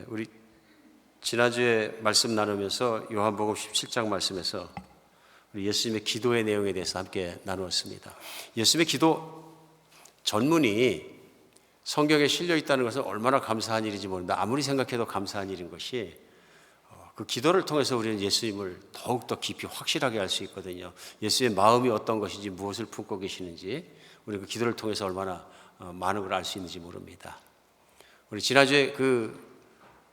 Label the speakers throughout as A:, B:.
A: 우리 지난주에 말씀 나누면서 요한복음 17장 말씀에서 우리 예수님의 기도의 내용에 대해서 함께 나누었습니다. 예수님의 기도 전문이 성경에 실려 있다는 것은 얼마나 감사한 일인지 모릅니다. 아무리 생각해도 감사한 일인 것이 그 기도를 통해서 우리는 예수님을 더욱더 깊이 확실하게 알 수 있거든요. 예수의 마음이 어떤 것인지, 무엇을 품고 계시는지 우리 그 기도를 통해서 얼마나 많은 걸 알 수 있는지 모릅니다. 우리 지난주에 그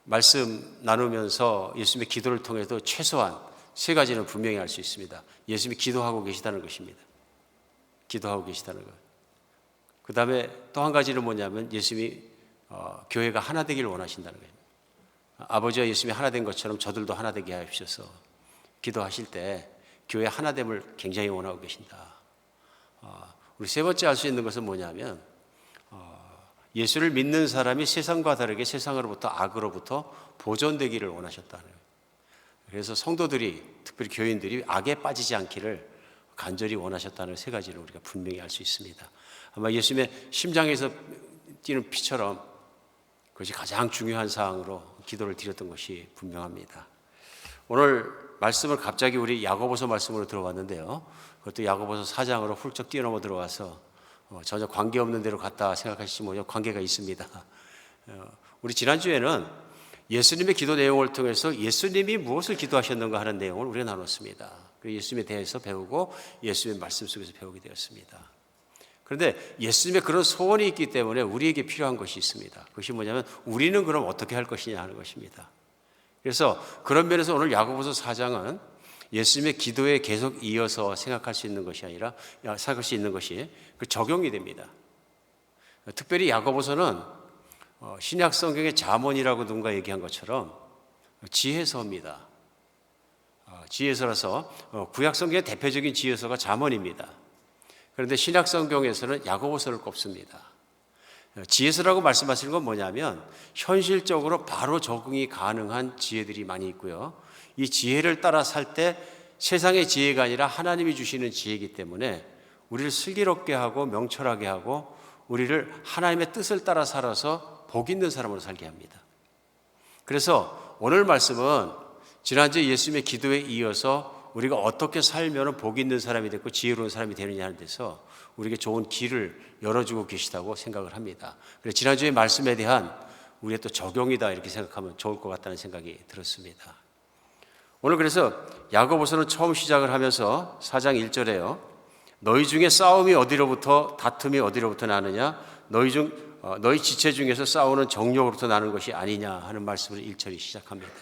A: 말씀 나누면서 예수님의 기도를 통해서 최소한 세 가지는 분명히 알 수 있습니다. 예수님이 기도하고 계시다는 것입니다. 기도하고 계시다는 것. 그 다음에 또 한 가지는 뭐냐면 예수님이 교회가 하나 되기를 원하신다는 거예요. 아버지와 예수님이 하나 된 것처럼 저들도 하나 되게 하옵소서. 기도하실 때 교회 하나됨을 굉장히 원하고 계신다. 우리 세 번째 알 수 있는 것은 뭐냐면 예수를 믿는 사람이 세상과 다르게 세상으로부터 악으로부터 보존되기를 원하셨다는 거예요. 그래서 성도들이, 특별히 교인들이 악에 빠지지 않기를 간절히 원하셨다는 세 가지를 우리가 분명히 알 수 있습니다. 아마 예수님의 심장에서 뛰는 피처럼 그것이 가장 중요한 사항으로 기도를 드렸던 것이 분명합니다. 오늘 말씀을 갑자기 우리 야고보서 말씀으로 들어왔는데요. 그것도 야고보서 4장으로 훌쩍 뛰어넘어 들어와서 전혀 관계없는 데로 갔다 생각하시지 못하면 관계가 있습니다. 우리 지난주에는 예수님의 기도 내용을 통해서 예수님이 무엇을 기도하셨는가 하는 내용을 우리가 나눴습니다. 예수님에 대해서 배우고 예수님의 말씀 속에서 배우게 되었습니다. 그런데 예수님의 그런 소원이 있기 때문에 우리에게 필요한 것이 있습니다. 그것이 뭐냐면 우리는 그럼 어떻게 할 것이냐 하는 것입니다. 그래서 그런 면에서 오늘 야고보서 4장은 예수님의 기도에 계속 이어서 생각할 수 있는 것이 아니라 생각할 수 있는 것이 그 적용이 됩니다. 특별히 야고보서는 신약 성경의 잠언이라고 누군가 얘기한 것처럼 지혜서입니다. 지혜서라서 구약 성경의 대표적인 지혜서가 잠언입니다. 그런데 신약 성경에서는 야고보서를 꼽습니다. 지혜서라고 말씀하시는 건 뭐냐면 현실적으로 바로 적응이 가능한 지혜들이 많이 있고요. 이 지혜를 따라 살 때 세상의 지혜가 아니라 하나님이 주시는 지혜이기 때문에 우리를 슬기롭게 하고 명철하게 하고 우리를 하나님의 뜻을 따라 살아서 복 있는 사람으로 살게 합니다. 그래서 오늘 말씀은 지난주에 예수님의 기도에 이어서 우리가 어떻게 살면 복 있는 사람이 되고 지혜로운 사람이 되느냐 하는 데서 우리에게 좋은 길을 열어주고 계시다고 생각을 합니다. 그래서 지난주의 말씀에 대한 우리의 또 적용이다 이렇게 생각하면 좋을 것 같다는 생각이 들었습니다. 오늘 그래서 야고보서는 처음 시작을 하면서 4장 1절에요. 너희 중에 싸움이 어디로부터 다툼이 어디로부터 나느냐 너희 지체 중에서 싸우는 정욕으로부터 나는 것이 아니냐 하는 말씀을 1절이 시작합니다.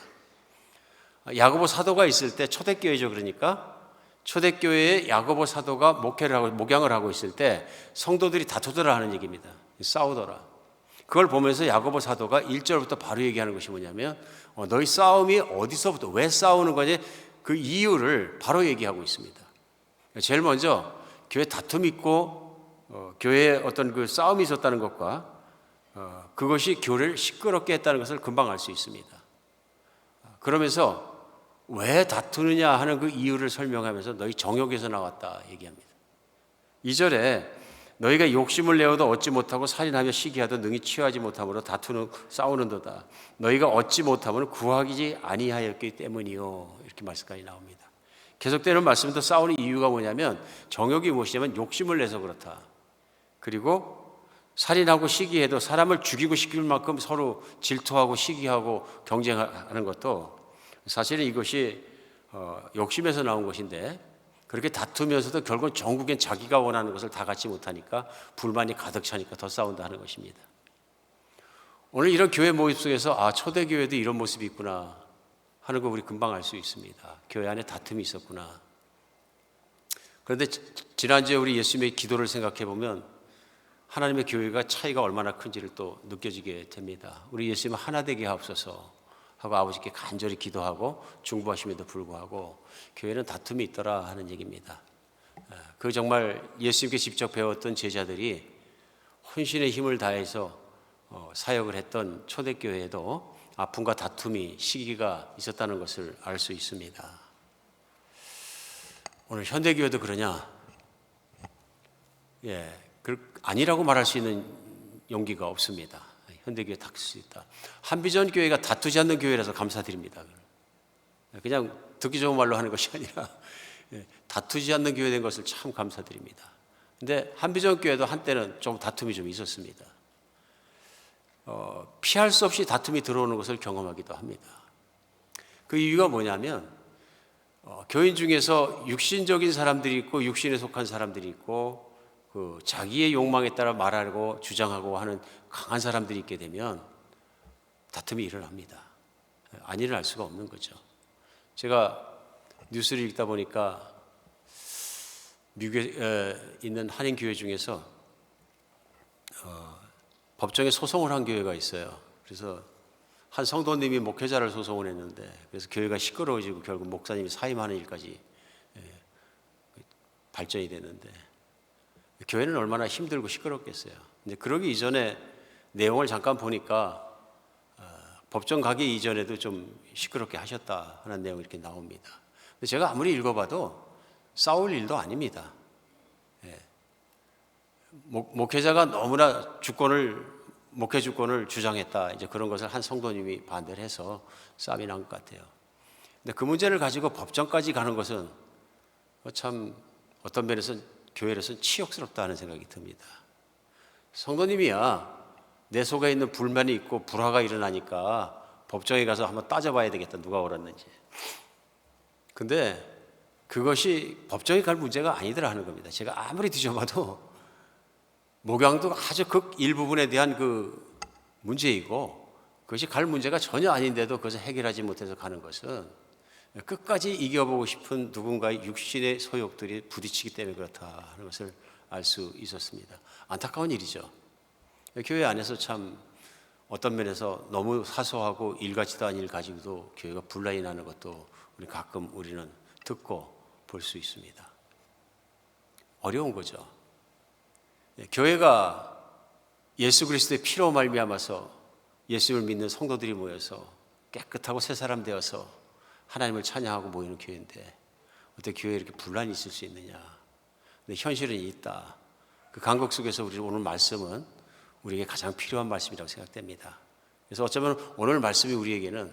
A: 야고보 사도가 있을 때 초대교회죠. 그러니까 초대교회에 야고보 사도가 목양을 하고 있을 때 성도들이 다투더라 하는 얘기입니다. 싸우더라. 그걸 보면서 야고보 사도가 1절부터 바로 얘기하는 것이 뭐냐면 너희 싸움이 어디서부터 왜 싸우는 거지 그 이유를 바로 얘기하고 있습니다. 제일 먼저 교회 다툼이 있고 교회에 어떤 그 싸움이 있었다는 것과 그것이 교회를 시끄럽게 했다는 것을 금방 알 수 있습니다. 그러면서 왜 다투느냐 하는 그 이유를 설명하면서 너희 정욕에서 나왔다 얘기합니다. 2절에 너희가 욕심을 내어도 얻지 못하고 살인하며 시기하도 능히 취하지 못함으로 다투는 싸우는도다. 너희가 얻지 못함은 구하지 아니하였기 때문이요. 이렇게 말씀까지 나옵니다. 계속되는 말씀도 싸우는 이유가 뭐냐면 정욕이 무엇이냐면 욕심을 내서 그렇다. 그리고 살인하고 시기해도 사람을 죽이고 싶을 만큼 서로 질투하고 시기하고 경쟁하는 것도 사실은 이것이 욕심에서 나온 것인데 그렇게 다투면서도 결국은 결국엔 자기가 원하는 것을 다 갖지 못하니까 불만이 가득 차니까 더 싸운다 하는 것입니다. 오늘 이런 교회 모임 속에서 초대교회도 이런 모습이 있구나 하는 거 우리 금방 알 수 있습니다. 교회 안에 다툼이 있었구나. 그런데 지난주에 우리 예수님의 기도를 생각해 보면 하나님의 교회가 차이가 얼마나 큰지를 또 느껴지게 됩니다. 우리 예수님 하나 되게 하옵소서 하고 아버지께 간절히 기도하고 중보하심에도 불구하고 교회는 다툼이 있더라 하는 얘기입니다. 그 정말 예수님께 직접 배웠던 제자들이 혼신의 힘을 다해서 사역을 했던 초대교회에도 아픔과 다툼이 시기가 있었다는 것을 알 수 있습니다. 오늘 현대교회도 그러냐? 아니라고 말할 수 있는 용기가 없습니다. 현대교회 다툴 수 있다. 한비전 교회가 다투지 않는 교회라서 감사드립니다. 그냥 듣기 좋은 말로 하는 것이 아니라 다투지 않는 교회 된 것을 참 감사드립니다. 근데 한비전 교회도 한때는 좀 다툼이 좀 있었습니다. 피할 수 없이 다툼이 들어오는 것을 경험하기도 합니다. 그 이유가 뭐냐면 교인 중에서 육신적인 사람들이 있고 육신에 속한 사람들이 있고 그 자기의 욕망에 따라 말하고 주장하고 하는 강한 사람들이 있게 되면 다툼이 일어납니다. 안 일어날 수가 없는 거죠. 제가 뉴스를 읽다 보니까 미국에 있는 한인 교회 중에서 법정에 소송을 한 교회가 있어요. 그래서 한 성도님이 목회자를 소송을 했는데 그래서 교회가 시끄러워지고 결국 목사님이 사임하는 일까지 발전이 됐는데 교회는 얼마나 힘들고 시끄럽겠어요. 근데 그러기 이전에 내용을 잠깐 보니까 법정 가기 이전에도 좀 시끄럽게 하셨다 하는 내용이 이렇게 나옵니다. 근데 제가 아무리 읽어봐도 싸울 일도 아닙니다. 목회자가 너무나 목회 주권을 주장했다. 이제 그런 것을 한 성도님이 반대를 해서 싸움이 난 것 같아요. 근데 그 문제를 가지고 법정까지 가는 것은 참 어떤 면에서 교회로서는 치욕스럽다 하는 생각이 듭니다. 성도님이야 내 속에 있는 불만이 있고 불화가 일어나니까 법정에 가서 한번 따져봐야 되겠다. 누가 옳았는지. 근데 그것이 법정에 갈 문제가 아니더라 하는 겁니다. 제가 아무리 뒤져봐도 목양도 아주 극 일부분에 대한 그 문제이고 그것이 갈 문제가 전혀 아닌데도 그것을 해결하지 못해서 가는 것은 끝까지 이겨보고 싶은 누군가의 육신의 소욕들이 부딪히기 때문에 그렇다 하는 것을 알 수 있었습니다. 안타까운 일이죠. 교회 안에서 참 어떤 면에서 너무 사소하고 일 같지도 않은 일 가지고도 교회가 분란이 나는 것도 가끔 우리는 듣고 볼 수 있습니다. 어려운 거죠. 교회가 예수 그리스도의 피로 말미암아서 예수를 믿는 성도들이 모여서 깨끗하고 새 사람 되어서 하나님을 찬양하고 모이는 교회인데 어떻게 교회에 이렇게 분란이 있을 수 있느냐. 근데 현실은 있다. 그 간극 속에서 우리 오늘 말씀은 우리에게 가장 필요한 말씀이라고 생각됩니다. 그래서 어쩌면 오늘 말씀이 우리에게는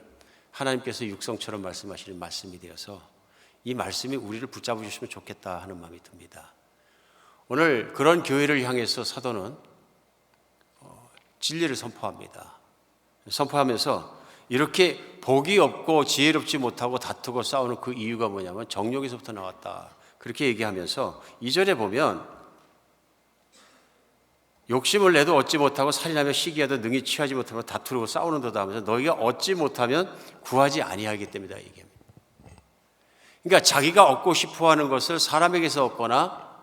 A: 하나님께서 육성처럼 말씀하시는 말씀이 되어서 이 말씀이 우리를 붙잡아 주시면 좋겠다 하는 마음이 듭니다. 오늘 그런 교회를 향해서 사도는 진리를 선포합니다. 선포하면서 이렇게 복이 없고 지혜롭지 못하고 다투고 싸우는 그 이유가 뭐냐면 정욕에서부터 나왔다. 그렇게 얘기하면서 2절에 보면 욕심을 내도 얻지 못하고 살인하며 시기하도 능히 취하지 못하며 다투고 싸우는도다 하면서 너희가 얻지 못하면 구하지 아니하기 때문이다 얘기합니다. 그러니까 자기가 얻고 싶어하는 것을 사람에게서 얻거나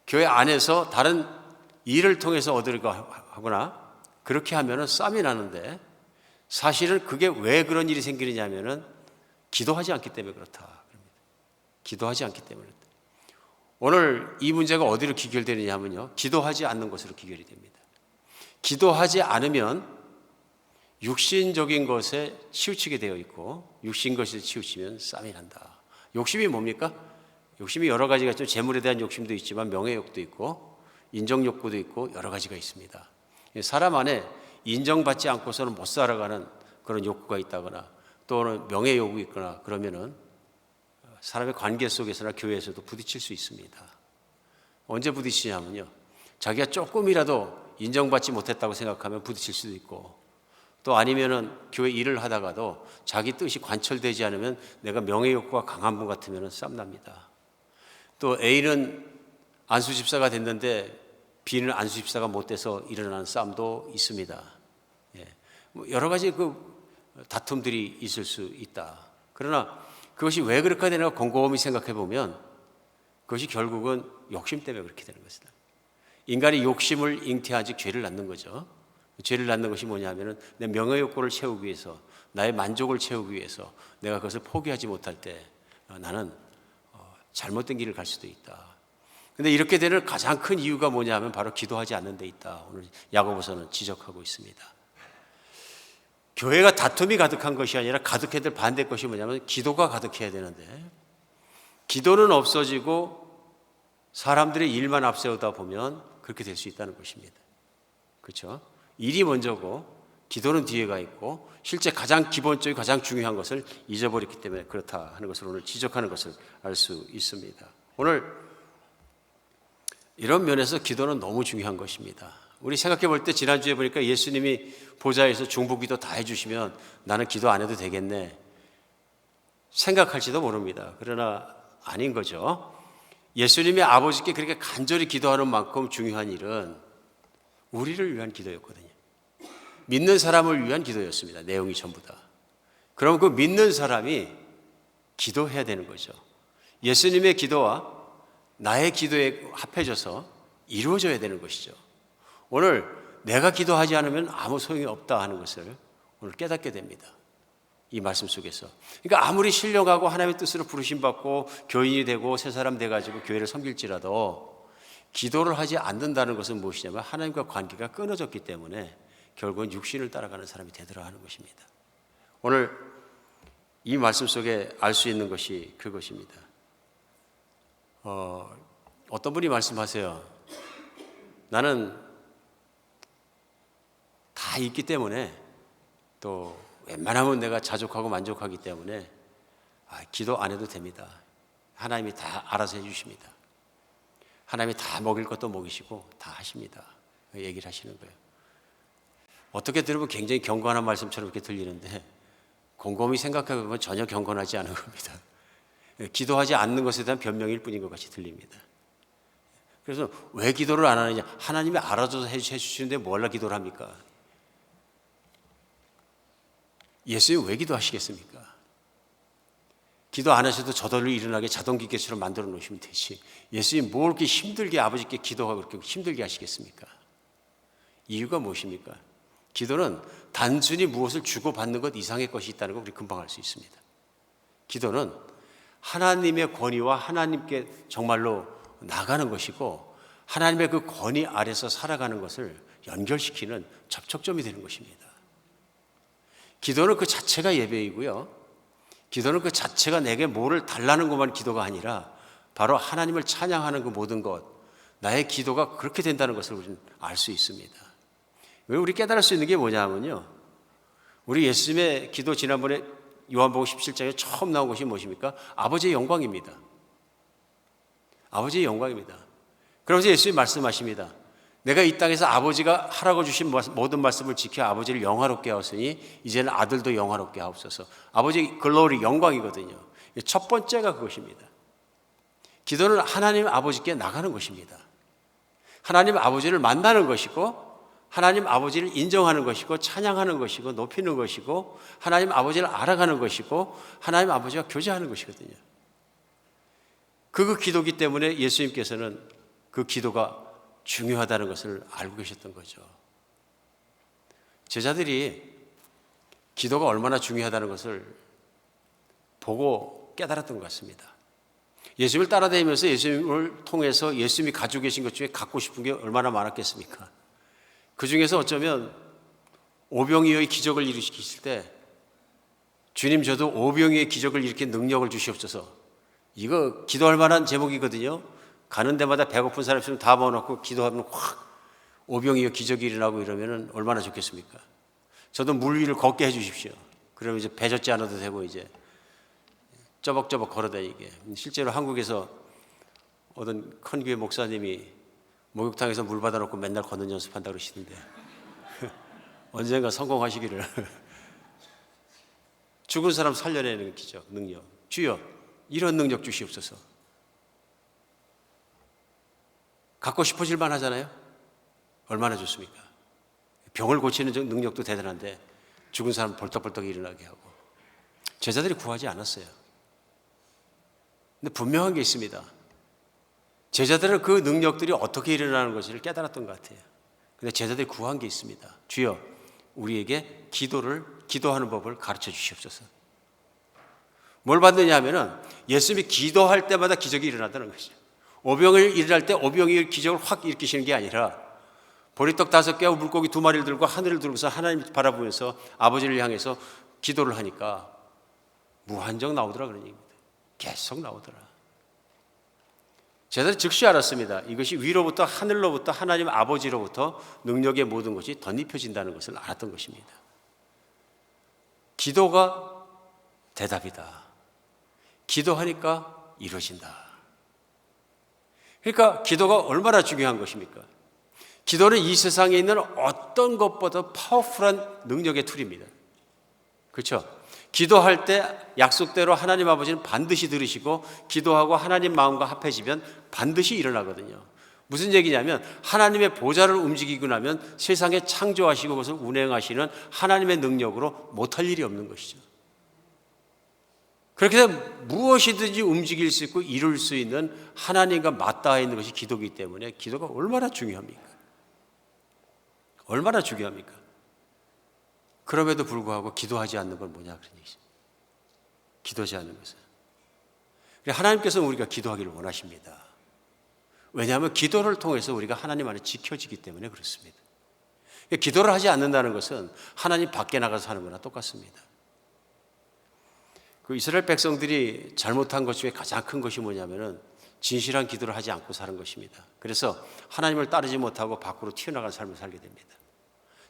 A: 교회 안에서 다른 일을 통해서 얻으려고 하거나 그렇게 하면은 싸움이 나는데 사실은 그게 왜 그런 일이 생기느냐 하면은 기도하지 않기 때문에 그렇다. 기도하지 않기 때문에 그렇다. 오늘 이 문제가 어디로 귀결되느냐 하면요. 기도하지 않는 것으로 귀결이 됩니다. 기도하지 않으면 육신적인 것에 치우치게 되어 있고 육신 것에 치우치면 싸움이 난다. 욕심이 뭡니까? 욕심이 여러 가지가 있죠. 재물에 대한 욕심도 있지만 명예욕도 있고 인정욕구도 있고 여러 가지가 있습니다. 사람 안에 인정받지 않고서는 못 살아가는 그런 욕구가 있다거나 또는 명예욕이 있거나 그러면은 사람의 관계 속에서나 교회에서도 부딪힐 수 있습니다. 언제 부딪히냐면요. 자기가 조금이라도 인정받지 못했다고 생각하면 부딪힐 수도 있고 또 아니면은 교회 일을 하다가도 자기 뜻이 관철되지 않으면 내가 명예욕구가 강한 분 같으면 싸움납니다. 또 A는 안수집사가 됐는데 B는 안수집사가 못 돼서 일어나는 싸움도 있습니다. 여러 가지 그 다툼들이 있을 수 있다. 그러나 그것이 왜 그렇게 되는가 곰곰이 생각해 보면 그것이 결국은 욕심 때문에 그렇게 되는 것이다. 인간이 욕심을 잉태한 즉 죄를 낳는 거죠. 죄를 낳는 것이 뭐냐면은 내 명예욕구를 채우기 위해서 나의 만족을 채우기 위해서 내가 그것을 포기하지 못할 때 나는 잘못된 길을 갈 수도 있다. 그런데 이렇게 되는 가장 큰 이유가 뭐냐 하면 바로 기도하지 않는 데 있다. 오늘 야고보서는 지적하고 있습니다. 교회가 다툼이 가득한 것이 아니라 가득해야 될 반대 것이 뭐냐면 기도가 가득해야 되는데 기도는 없어지고 사람들의 일만 앞세우다 보면 그렇게 될 수 있다는 것입니다. 그렇죠? 일이 먼저고 기도는 뒤에가 있고 실제 가장 기본적이고 가장 중요한 것을 잊어버렸기 때문에 그렇다 하는 것을 오늘 지적하는 것을 알 수 있습니다. 오늘 이런 면에서 기도는 너무 중요한 것입니다. 우리 생각해 볼 때 지난주에 보니까 예수님이 보좌에서 중보기도 다 해주시면 나는 기도 안 해도 되겠네 생각할지도 모릅니다. 그러나 아닌 거죠. 예수님이 아버지께 그렇게 간절히 기도하는 만큼 중요한 일은 우리를 위한 기도였거든요. 믿는 사람을 위한 기도였습니다. 내용이 전부 다. 그럼 그 믿는 사람이 기도해야 되는 거죠. 예수님의 기도와 나의 기도에 합해져서 이루어져야 되는 것이죠. 오늘 내가 기도하지 않으면 아무 소용이 없다 하는 것을 오늘 깨닫게 됩니다. 이 말씀 속에서. 그러니까 아무리 신령하고 하나님의 뜻으로 부르심받고 교인이 되고 새 사람 돼가지고 교회를 섬길지라도 기도를 하지 않는다는 것은 무엇이냐면 하나님과 관계가 끊어졌기 때문에 결국은 육신을 따라가는 사람이 되더라 하는 것입니다. 오늘 이 말씀 속에 알 수 있는 것이 그것입니다. 어떤 분이 말씀하세요. 나는 다 있기 때문에 또 웬만하면 내가 자족하고 만족하기 때문에 기도 안 해도 됩니다. 하나님이 다 알아서 해주십니다. 하나님이 다 먹일 것도 먹이시고 다 하십니다. 얘기를 하시는 거예요. 어떻게 들으면 굉장히 경건한 말씀처럼 이렇게 들리는데 곰곰이 생각해 보면 전혀 경건하지 않은 겁니다. 기도하지 않는 것에 대한 변명일 뿐인 것 같이 들립니다. 그래서 왜 기도를 안 하느냐? 하나님이 알아줘서 해주시는데 뭘라 기도를 합니까? 예수님 왜 기도하시겠습니까? 기도 안 하셔도 저절로 일어나게 자동기계처럼 만들어 놓으시면 되지. 예수님 뭘 그렇게 힘들게 아버지께 기도하고 그렇게 힘들게 하시겠습니까? 이유가 무엇입니까? 기도는 단순히 무엇을 주고받는 것 이상의 것이 있다는 걸 우리 금방 알 수 있습니다. 기도는 하나님의 권위와 하나님께 정말로 나가는 것이고 하나님의 그 권위 아래서 살아가는 것을 연결시키는 접촉점이 되는 것입니다. 기도는 그 자체가 예배이고요. 기도는 그 자체가 내게 뭐를 달라는 것만 기도가 아니라 바로 하나님을 찬양하는 그 모든 것, 나의 기도가 그렇게 된다는 것을 우리는 알 수 있습니다. 왜 우리 깨달을 수 있는 게 뭐냐면요. 우리 예수님의 기도 지난번에 요한복음 17장에 처음 나온 것이 무엇입니까? 아버지의 영광입니다. 아버지의 영광입니다. 그러면서 예수님이 말씀하십니다. 내가 이 땅에서 아버지가 하라고 주신 모든 말씀을 지켜 아버지를 영화롭게 하였으니 이제는 아들도 영화롭게 하옵소서. 아버지의 글로리 영광이거든요. 첫 번째가 그것입니다. 기도는 하나님 아버지께 나가는 것입니다. 하나님 아버지를 만나는 것이고 하나님 아버지를 인정하는 것이고 찬양하는 것이고 높이는 것이고 하나님 아버지를 알아가는 것이고 하나님 아버지와 교제하는 것이거든요. 그 기도기 때문에 예수님께서는 그 기도가 중요하다는 것을 알고 계셨던 거죠. 제자들이 기도가 얼마나 중요하다는 것을 보고 깨달았던 것 같습니다. 예수님을 따라다니면서 예수님을 통해서 예수님이 가지고 계신 것 중에 갖고 싶은 게 얼마나 많았겠습니까? 그 중에서 어쩌면 오병이어의 기적을 일으키실 때 주님 저도 오병이어의 기적을 일으킨 능력을 주시옵소서. 이거 기도할 만한 제목이거든요. 가는 데마다 배고픈 사람 있으면 다 모아놓고 기도하면 확 오병이어 기적이 일어나고 이러면 얼마나 좋겠습니까? 저도 물 위를 걷게 해 주십시오. 그러면 이제 배 젓지 않아도 되고 이제 쩌벅쩌벅 걸어다니게. 실제로 한국에서 어떤 큰 교회 목사님이 목욕탕에서 물 받아놓고 맨날 걷는 연습한다고 그러시던데 언젠가 성공하시기를. 죽은 사람 살려내는 기적, 능력. 주여 이런 능력 주시옵소서. 갖고 싶어질 만하잖아요. 얼마나 좋습니까? 병을 고치는 능력도 대단한데 죽은 사람 벌떡벌떡 일어나게 하고. 제자들이 구하지 않았어요. 근데 분명한 게 있습니다. 제자들은 그 능력들이 어떻게 일어나는 것을 깨달았던 것 같아요. 근데 제자들이 구한 게 있습니다. 주여 우리에게 기도하는 법을 가르쳐 주시옵소서. 뭘 받느냐 하면은 예수님이 기도할 때마다 기적이 일어나다는 것이죠. 오병을 일어날 때 오병이의 기적을 확 일으키시는 게 아니라 보리떡 5개와 물고기 2마리를 들고 하늘을 들고서 하나님 바라보면서 아버지를 향해서 기도를 하니까 무한정 나오더라 그런 얘기입니다. 계속 나오더라. 제가 즉시 알았습니다. 이것이 위로부터 하늘로부터 하나님 아버지로부터 능력의 모든 것이 덧입혀진다는 것을 알았던 것입니다. 기도가 대답이다. 기도하니까 이루어진다. 그러니까 기도가 얼마나 중요한 것입니까? 기도는 이 세상에 있는 어떤 것보다 파워풀한 능력의 툴입니다. 그렇죠? 기도할 때 약속대로 하나님 아버지는 반드시 들으시고 기도하고 하나님 마음과 합해지면 반드시 일어나거든요. 무슨 얘기냐면 하나님의 보좌를 움직이고 나면 세상에 창조하시고 그것을 운행하시는 하나님의 능력으로 못할 일이 없는 것이죠. 그렇게 해서 무엇이든지 움직일 수 있고 이룰 수 있는 하나님과 맞닿아 있는 것이 기도이기 때문에 기도가 얼마나 중요합니까? 얼마나 중요합니까? 그럼에도 불구하고 기도하지 않는 건 뭐냐 그런 얘기죠. 기도하지 않는 것은. 하나님께서는 우리가 기도하기를 원하십니다. 왜냐하면 기도를 통해서 우리가 하나님 안에 지켜지기 때문에 그렇습니다. 기도를 하지 않는다는 것은 하나님 밖에 나가서 사는 거나 똑같습니다. 그 이스라엘 백성들이 잘못한 것 중에 가장 큰 것이 뭐냐면은 진실한 기도를 하지 않고 사는 것입니다. 그래서 하나님을 따르지 못하고 밖으로 튀어나간 삶을 살게 됩니다.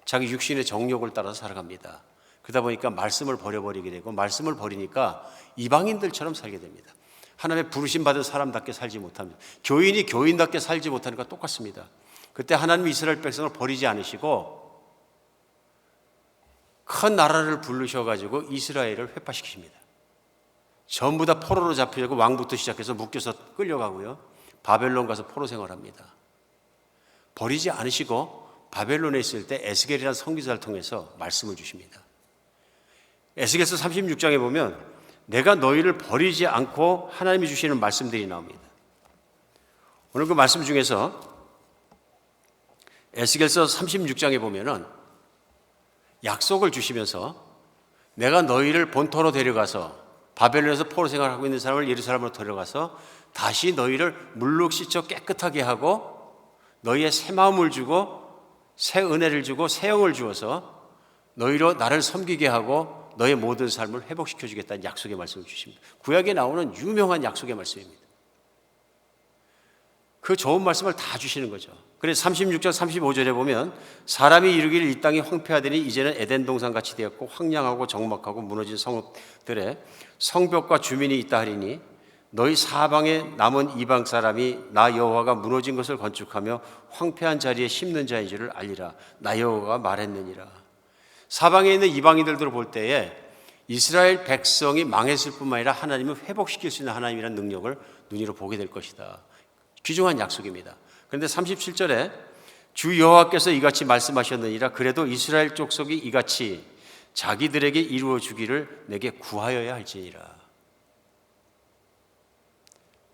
A: 자기 육신의 정욕을 따라서 살아갑니다. 그러다 보니까 말씀을 버려버리게 되고 말씀을 버리니까 이방인들처럼 살게 됩니다. 하나님의 부르심 받은 사람답게 살지 못합니다. 교인이 교인답게 살지 못하니까 똑같습니다. 그때 하나님이 이스라엘 백성을 버리지 않으시고 큰 나라를 부르셔가지고 이스라엘을 회파시키십니다. 전부 다 포로로 잡히려고 왕부터 시작해서 묶여서 끌려가고요. 바벨론 가서 포로 생활합니다. 버리지 않으시고 바벨론에 있을 때 에스겔이라는 선지자를 통해서 말씀을 주십니다. 에스겔서 36장에 보면 내가 너희를 버리지 않고 하나님이 주시는 말씀들이 나옵니다. 오늘 그 말씀 중에서 에스겔서 36장에 보면은 약속을 주시면서 내가 너희를 본토로 데려가서 바벨론에서 포로 생활하고 있는 사람을 예루살렘으로 데려가서 다시 너희를 물로 씻어 깨끗하게 하고 너희의 새 마음을 주고 새 은혜를 주고 새 영을 주어서 너희로 나를 섬기게 하고 너의 모든 삶을 회복시켜 주겠다는 약속의 말씀을 주십니다. 구약에 나오는 유명한 약속의 말씀입니다. 그 좋은 말씀을 다 주시는 거죠. 그래서 36장 35절에 보면 사람이 이르기를 이 땅이 황폐하더니 이제는 에덴 동산같이 되었고 황량하고 적막하고 무너진 성읍들에 성벽과 주민이 있다 하리니 너희 사방에 남은 이방 사람이 나 여호와가 무너진 것을 건축하며 황폐한 자리에 심는 자인 줄을 알리라. 나 여호와가 말했느니라. 사방에 있는 이방인들을 볼 때에 이스라엘 백성이 망했을 뿐만 아니라 하나님을 회복시킬 수 있는 하나님이라는 능력을 눈으로 보게 될 것이다. 귀중한 약속입니다. 그런데 37절에 주 여호와께서 이같이 말씀하셨느니라. 그래도 이스라엘 족속이 이같이 자기들에게 이루어 주기를 내게 구하여야 할지니라.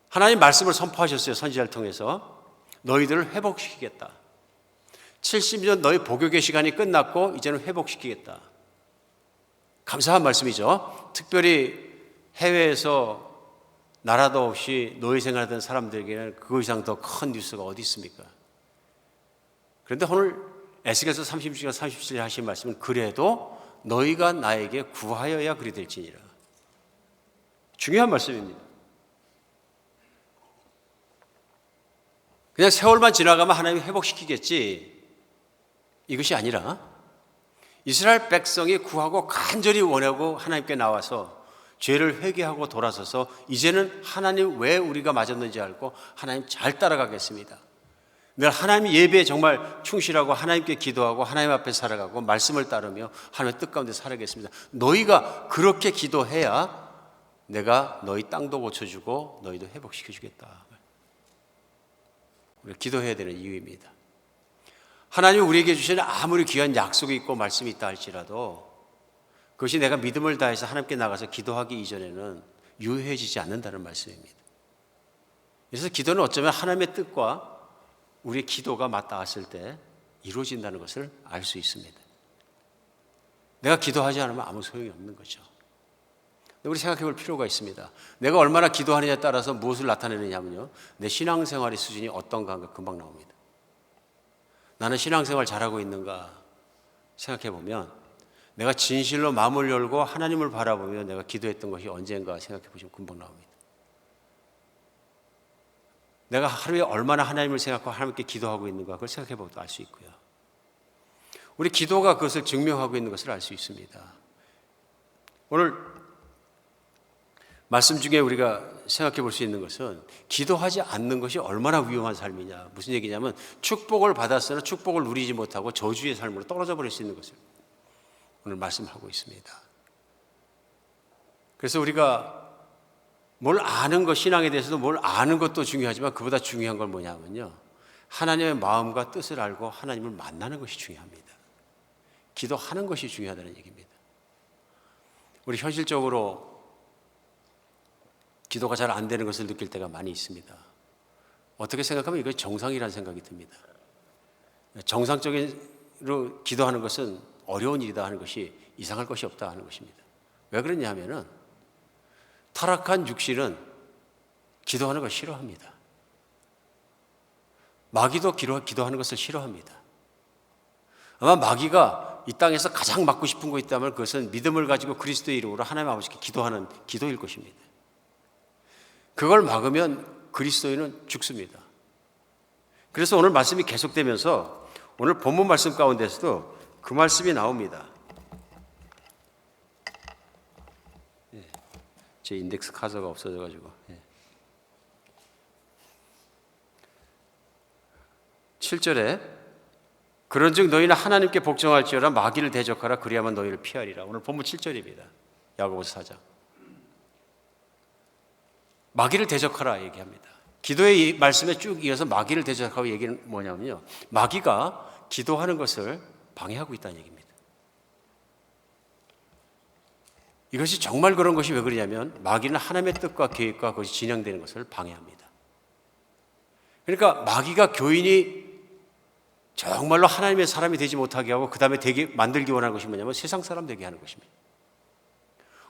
A: 하나님 말씀을 선포하셨어요. 선지자를 통해서 너희들을 회복시키겠다. 70년 너희 복역의 시간이 끝났고 이제는 회복시키겠다. 감사한 말씀이죠. 특별히 해외에서 나라도 없이 노예 생활하던 사람들에게는 그 이상 더 큰 뉴스가 어디 있습니까? 그런데 오늘 에스겔서 36장 37절에 하신 말씀은 그래도 너희가 나에게 구하여야 그리 될지니라. 중요한 말씀입니다. 그냥 세월만 지나가면 하나님이 회복시키겠지, 이것이 아니라 이스라엘 백성이 구하고 간절히 원하고 하나님께 나와서 죄를 회개하고 돌아서서 이제는 하나님 왜 우리가 맞았는지 알고 하나님 잘 따라가겠습니다. 늘 하나님 예배에 정말 충실하고 하나님께 기도하고 하나님 앞에 살아가고 말씀을 따르며 하나님의 뜻 가운데 살아가겠습니다. 너희가 그렇게 기도해야 내가 너희 땅도 고쳐주고 너희도 회복시켜주겠다. 우리가 기도해야 되는 이유입니다. 하나님이 우리에게 주시는 아무리 귀한 약속이 있고 말씀이 있다 할지라도 그것이 내가 믿음을 다해서 하나님께 나가서 기도하기 이전에는 유효해지지 않는다는 말씀입니다. 그래서 기도는 어쩌면 하나님의 뜻과 우리의 기도가 맞닿았을 때 이루어진다는 것을 알 수 있습니다. 내가 기도하지 않으면 아무 소용이 없는 거죠. 우리 생각해 볼 필요가 있습니다. 내가 얼마나 기도하느냐에 따라서 무엇을 나타내느냐면요, 내 신앙생활의 수준이 어떤가 하는 거 금방 나옵니다. 나는 신앙생활 잘하고 있는가 생각해 보면 내가 진실로 마음을 열고 하나님을 바라보며 내가 기도했던 것이 언젠가 생각해 보시면 금방 나옵니다. 내가 하루에 얼마나 하나님을 생각하고 하나님께 기도하고 있는가 그걸 생각해 보도 알 수 있고요. 우리 기도가 그것을 증명하고 있는 것을 알 수 있습니다. 오늘 말씀 중에 우리가 생각해 볼 수 있는 것은 기도하지 않는 것이 얼마나 위험한 삶이냐. 무슨 얘기냐면 축복을 받았으나 축복을 누리지 못하고 저주의 삶으로 떨어져 버릴 수 있는 것을 오늘 말씀하고 있습니다. 그래서 우리가 뭘 아는 것, 신앙에 대해서도 뭘 아는 것도 중요하지만 그보다 중요한 건 뭐냐면요, 하나님의 마음과 뜻을 알고 하나님을 만나는 것이 중요합니다. 기도하는 것이 중요하다는 얘기입니다. 우리 현실적으로 기도가 잘 안 되는 것을 느낄 때가 많이 있습니다. 어떻게 생각하면 이거 정상이라는 생각이 듭니다. 정상적으로 기도하는 것은 어려운 일이다 하는 것이 이상할 것이 없다 하는 것입니다. 왜 그러냐 하면은 타락한 육신은 기도하는 걸 싫어합니다. 마귀도 기도하는 것을 싫어합니다. 아마 마귀가 이 땅에서 가장 막고 싶은 거 있다면 그것은 믿음을 가지고 그리스도의 이름으로 하나님 아버지께 기도하는 기도일 것입니다. 그걸 막으면 그리스도인은 죽습니다. 그래서 오늘 말씀이 계속되면서 오늘 본문 말씀 가운데서도 그 말씀이 나옵니다. 제 인덱스 카드가 없어져가지고 7절에 그런즉 너희는 하나님께 복종할지어다 마귀를 대적하라 그리하면 너희를 피하리라. 오늘 본문 7절입니다. 야고보서 4장. 마귀를 대적하라 얘기합니다. 기도의 말씀에 쭉 이어서 마귀를 대적하고 얘기는 뭐냐면요, 마귀가 기도하는 것을 방해하고 있다는 얘기입니다. 이것이 정말 그런 것이 왜 그러냐면 마귀는 하나님의 뜻과 계획과 그것이 진행되는 것을 방해합니다. 그러니까 마귀가 교인이 정말로 하나님의 사람이 되지 못하게 하고 그 다음에 만들기 원하는 것이 뭐냐면 세상 사람 되게 하는 것입니다.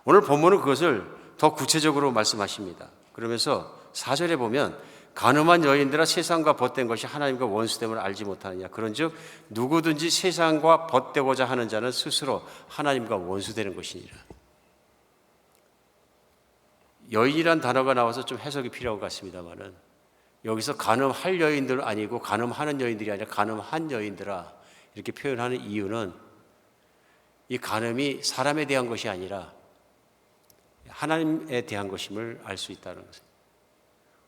A: 오늘 본문은 그것을 더 구체적으로 말씀하십니다. 그러면서 4절에 보면 간음한 여인들아 세상과 벗된 것이 하나님과 원수됨을 알지 못하느냐. 그런즉 누구든지 세상과 벗되고자 하는 자는 스스로 하나님과 원수되는 것이니라. 여인이란 단어가 나와서 좀 해석이 필요한 것 같습니다만은 여기서 간음할 여인들 아니고 간음하는 여인들이 아니라 간음한 여인들아 이렇게 표현하는 이유는 이 간음이 사람에 대한 것이 아니라 하나님에 대한 것임을 알 수 있다는 것입니다.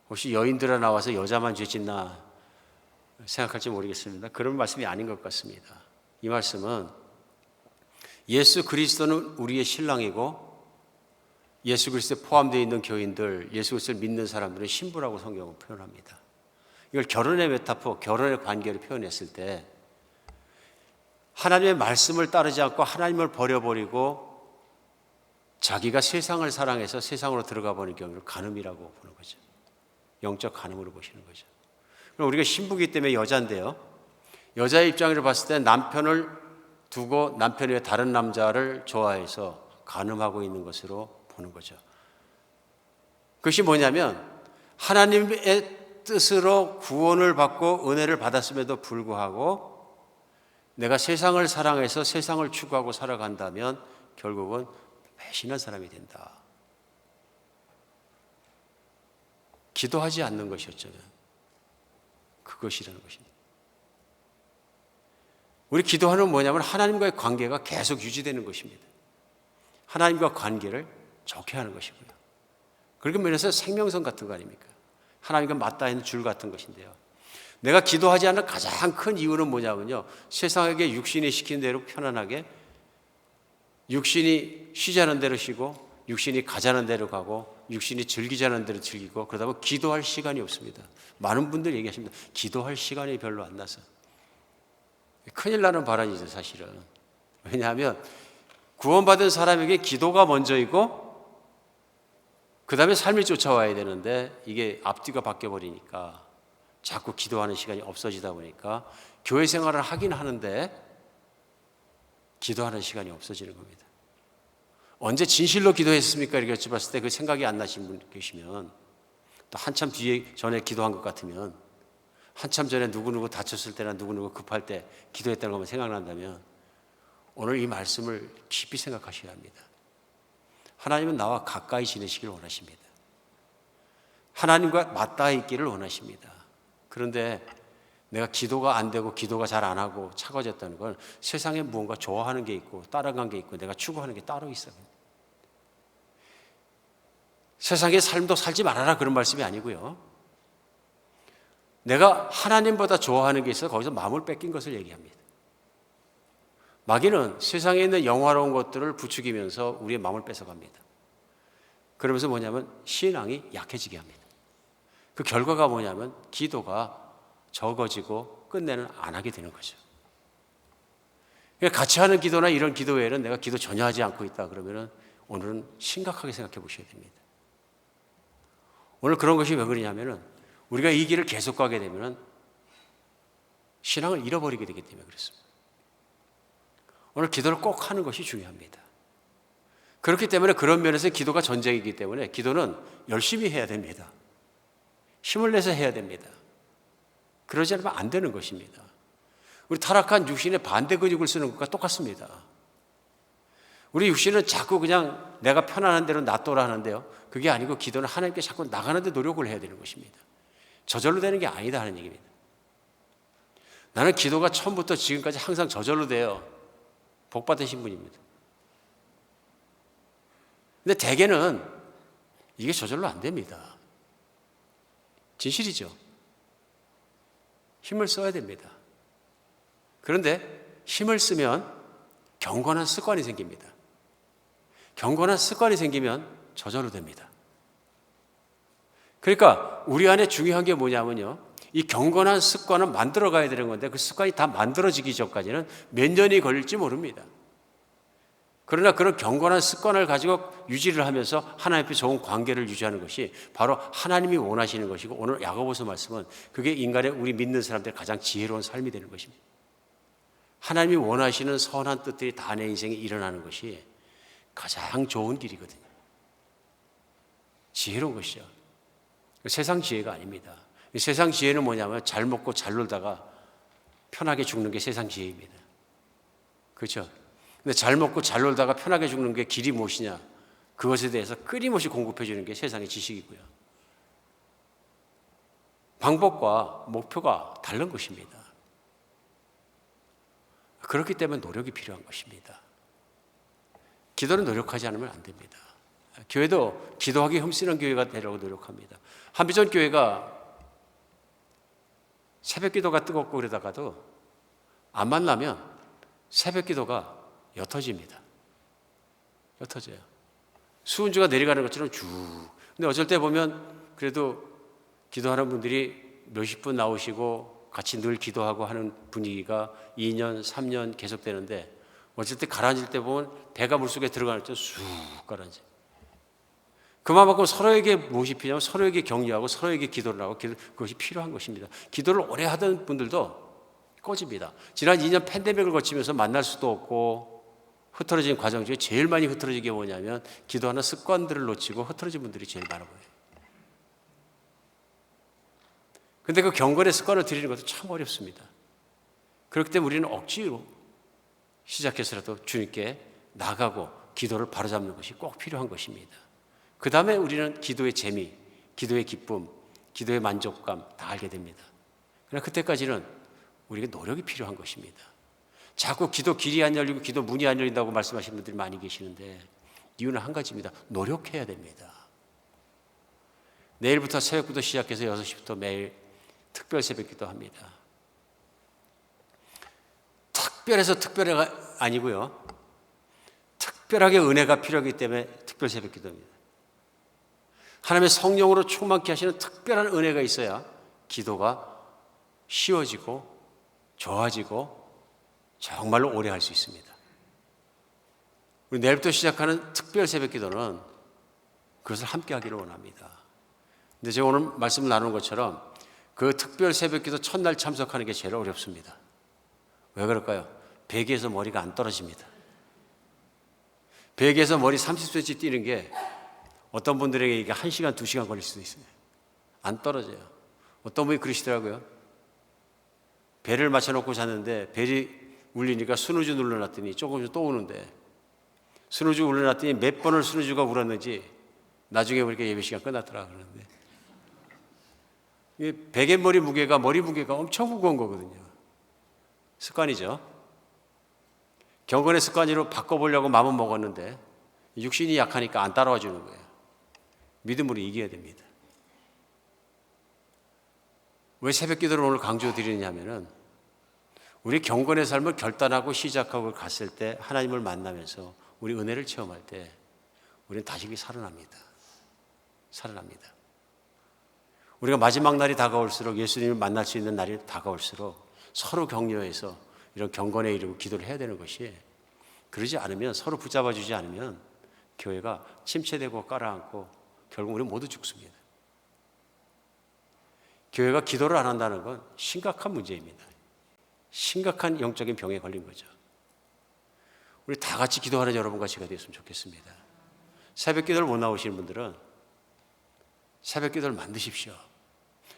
A: 혹시 여인들아 나와서 여자만 죄짓나 생각할지 모르겠습니다. 그런 말씀이 아닌 것 같습니다. 이 말씀은 예수 그리스도는 우리의 신랑이고 예수 그리스도에 포함되어 있는 교인들, 예수 그리스도를 믿는 사람들은 신부라고 성경은 표현합니다. 이걸 결혼의 메타포, 결혼의 관계를 표현했을 때 하나님의 말씀을 따르지 않고 하나님을 버려버리고 자기가 세상을 사랑해서 세상으로 들어가 버리는 경우를 간음이라고 보는 거죠. 영적 간음으로 보시는 거죠. 그럼 우리가 신부이기 때문에 여자인데요, 여자의 입장으로 봤을 때 남편을 두고 남편 외에 다른 남자를 좋아해서 간음하고 있는 것으로 보는 거죠. 그것이 뭐냐면 하나님의 뜻으로 구원을 받고 은혜를 받았음에도 불구하고 내가 세상을 사랑해서 세상을 추구하고 살아간다면 결국은 배신한 사람이 된다. 기도하지 않는 것이었잖아요. 그것이라는 것입니다. 우리 기도하는 뭐냐면 하나님과의 관계가 계속 유지되는 것입니다. 하나님과 관계를 좋게 하는 것이고요. 그렇게 면에서 생명선 같은 거 아닙니까? 하나님과 맞닿아 있는 줄 같은 것인데요. 내가 기도하지 않는 가장 큰 이유는 뭐냐면요, 세상에게 육신이 시키는 대로 편안하게 육신이 쉬자는 대로 쉬고 육신이 가자는 대로 가고 육신이 즐기자는 대로 즐기고 그러다 보면 기도할 시간이 없습니다. 많은 분들이 얘기하십니다. 기도할 시간이 별로 안 나서. 큰일 나는 발언이죠, 사실은. 왜냐하면 구원받은 사람에게 기도가 먼저이고 그 다음에 삶이 쫓아와야 되는데 이게 앞뒤가 바뀌어버리니까 자꾸 기도하는 시간이 없어지다 보니까 교회 생활을 하긴 하는데 기도하는 시간이 없어지는 겁니다. 언제 진실로 기도했습니까? 이렇게 여쭤봤을 때 그 생각이 안 나신 분 계시면, 또 한참 전에 기도한 것 같으면, 한참 전에 누구누구 다쳤을 때나 누구누구 급할 때 기도했다는 것만 생각난다면 오늘 이 말씀을 깊이 생각하셔야 합니다. 하나님은 나와 가까이 지내시길 원하십니다. 하나님과 맞닿아 있기를 원하십니다. 그런데 내가 기도가 안 되고 기도가 잘 안 하고 차가워졌다는 건 세상에 무언가 좋아하는 게 있고 따라간 게 있고 내가 추구하는 게 따로 있어요. 세상의 삶도 살지 말아라 그런 말씀이 아니고요. 내가 하나님보다 좋아하는 게 있어 거기서 마음을 뺏긴 것을 얘기합니다. 마귀는 세상에 있는 영화로운 것들을 부추기면서 우리의 마음을 뺏어갑니다. 그러면서 뭐냐면 신앙이 약해지게 합니다. 그 결과가 뭐냐면 기도가 적어지고 끝내는 안 하게 되는 거죠. 같이 하는 기도나 이런 기도 외에는 내가 기도 전혀 하지 않고 있다 그러면 오늘은 심각하게 생각해 보셔야 됩니다. 오늘 그런 것이 왜 그러냐면은 우리가 이 길을 계속 가게 되면은 신앙을 잃어버리게 되기 때문에 그렇습니다. 오늘 기도를 꼭 하는 것이 중요합니다. 그렇기 때문에 그런 면에서 기도가 전쟁이기 때문에 기도는 열심히 해야 됩니다. 힘을 내서 해야 됩니다. 그러지 않으면 안 되는 것입니다. 우리 타락한 육신의 반대 근육을 쓰는 것과 똑같습니다. 우리 육신은 자꾸 그냥 내가 편안한 대로 놔둬라 하는데요. 그게 아니고 기도는 하나님께 자꾸 나가는 데 노력을 해야 되는 것입니다. 저절로 되는 게 아니다 하는 얘기입니다. 나는 기도가 처음부터 지금까지 항상 저절로 돼요. 복 받으신 분입니다. 근데 대개는 이게 저절로 안 됩니다. 진실이죠. 힘을 써야 됩니다. 그런데 힘을 쓰면 경건한 습관이 생깁니다. 경건한 습관이 생기면 저절로 됩니다. 그러니까 우리 안에 중요한 게 뭐냐면요. 이 경건한 습관을 만들어 가야 되는 건데 그 습관이 다 만들어지기 전까지는 몇 년이 걸릴지 모릅니다. 그러나 그런 경건한 습관을 가지고 유지를 하면서 하나님 앞에 좋은 관계를 유지하는 것이 바로 하나님이 원하시는 것이고 오늘 야고보서 말씀은 그게 인간의 우리 믿는 사람들의 가장 지혜로운 삶이 되는 것입니다. 하나님이 원하시는 선한 뜻들이 다 내 인생에 일어나는 것이 가장 좋은 길이거든요. 지혜로운 것이죠. 세상 지혜가 아닙니다. 세상 지혜는 뭐냐면 잘 먹고 잘 놀다가 편하게 죽는 게 세상 지혜입니다. 그렇죠? 근데 잘 먹고 잘 놀다가 편하게 죽는 게 길이 무엇이냐? 그것에 대해서 끊임없이 공급해 주는 게 세상의 지식이고요. 방법과 목표가 다른 것입니다. 그렇기 때문에 노력이 필요한 것입니다. 기도는 노력하지 않으면 안 됩니다. 교회도 기도하기 흠쓰는 교회가 되려고 노력합니다. 한비전 교회가 새벽 기도가 뜨겁고 그러다가도 안 만나면 새벽 기도가 옅어집니다. 옅어져요. 수은주가 내려가는 것처럼 쭉. 근데 어쩔 때 보면 그래도 기도하는 분들이 몇십 분 나오시고 같이 늘 기도하고 하는 분위기가 2년, 3년 계속되는데 어쩔 때 가라앉을 때 보면 배가 물속에 들어가는 것처럼 쑥 가라앉아요. 그만큼 서로에게 무엇이 필요하면 서로에게 격려하고 서로에게 기도를 하고 그것이 필요한 것입니다. 기도를 오래 하던 분들도 꺼집니다. 지난 2년 팬데믹을 거치면서 만날 수도 없고 흐트러진 과정 중에 제일 많이 흐트러진 게 뭐냐면 기도하는 습관들을 놓치고 흐트러진 분들이 제일 많아 보여요. 그런데 그 경건의 습관을 들이는 것도 참 어렵습니다. 그렇기 때문에 우리는 억지로 시작해서라도 주님께 나가고 기도를 바로잡는 것이 꼭 필요한 것입니다. 그 다음에 우리는 기도의 재미, 기도의 기쁨, 기도의 만족감 다 알게 됩니다. 그러나 그때까지는 우리에게 노력이 필요한 것입니다. 자꾸 기도 길이 안 열리고 기도 문이 안 열린다고 말씀하시는 분들이 많이 계시는데 이유는 한 가지입니다. 노력해야 됩니다. 내일부터 새벽부터 시작해서 6시부터 매일 특별 새벽기도 합니다. 특별해서 특별해가 아니고요. 특별하게 은혜가 필요하기 때문에 특별 새벽기도입니다. 하나님의 성령으로 충만케 하시는 특별한 은혜가 있어야 기도가 쉬워지고 좋아지고 정말로 오래 할 수 있습니다. 우리 내일부터 시작하는 특별 새벽기도는 그것을 함께 하기를 원합니다. 근데 제가 오늘 말씀을 나누는 것처럼 그 특별 새벽기도 첫날 참석하는 게 제일 어렵습니다. 왜 그럴까요? 베개에서 머리가 안 떨어집니다. 베개에서 머리 30cm 뛰는 게 어떤 분들에게 이게 1시간, 2시간 걸릴 수도 있어요. 안 떨어져요. 어떤 분이 그러시더라고요. 배를 맞춰놓고 잤는데 벨이 울리니까 스누즈 눌러놨더니 조금씩 또 우는데 스누즈 울려놨더니 몇 번을 스누즈가 울었는지 나중에 보니까 예배 시간 끝났더라 그러는데 베갯머리 무게가 머리 무게가 엄청 무거운 거거든요. 습관이죠. 경건의 습관으로 바꿔보려고 마음은 먹었는데 육신이 약하니까 안 따라와 주는 거예요. 믿음으로 이겨야 됩니다. 왜 새벽기도를 오늘 강조드리느냐 하면은 우리 경건의 삶을 결단하고 시작하고 갔을 때 하나님을 만나면서 우리 은혜를 체험할 때 우리는 다시 살아납니다. 살아납니다. 우리가 마지막 날이 다가올수록 예수님을 만날 수 있는 날이 다가올수록 서로 격려해서 이런 경건에 이르고 기도를 해야 되는 것이, 그러지 않으면 서로 붙잡아 주지 않으면 교회가 침체되고 깔아앉고 결국 우리 모두 죽습니다. 교회가 기도를 안 한다는 건 심각한 문제입니다. 심각한 영적인 병에 걸린 거죠. 우리 다 같이 기도하는 여러분과 제가 되었으면 좋겠습니다. 새벽 기도를 못 나오시는 분들은 새벽 기도를 만드십시오.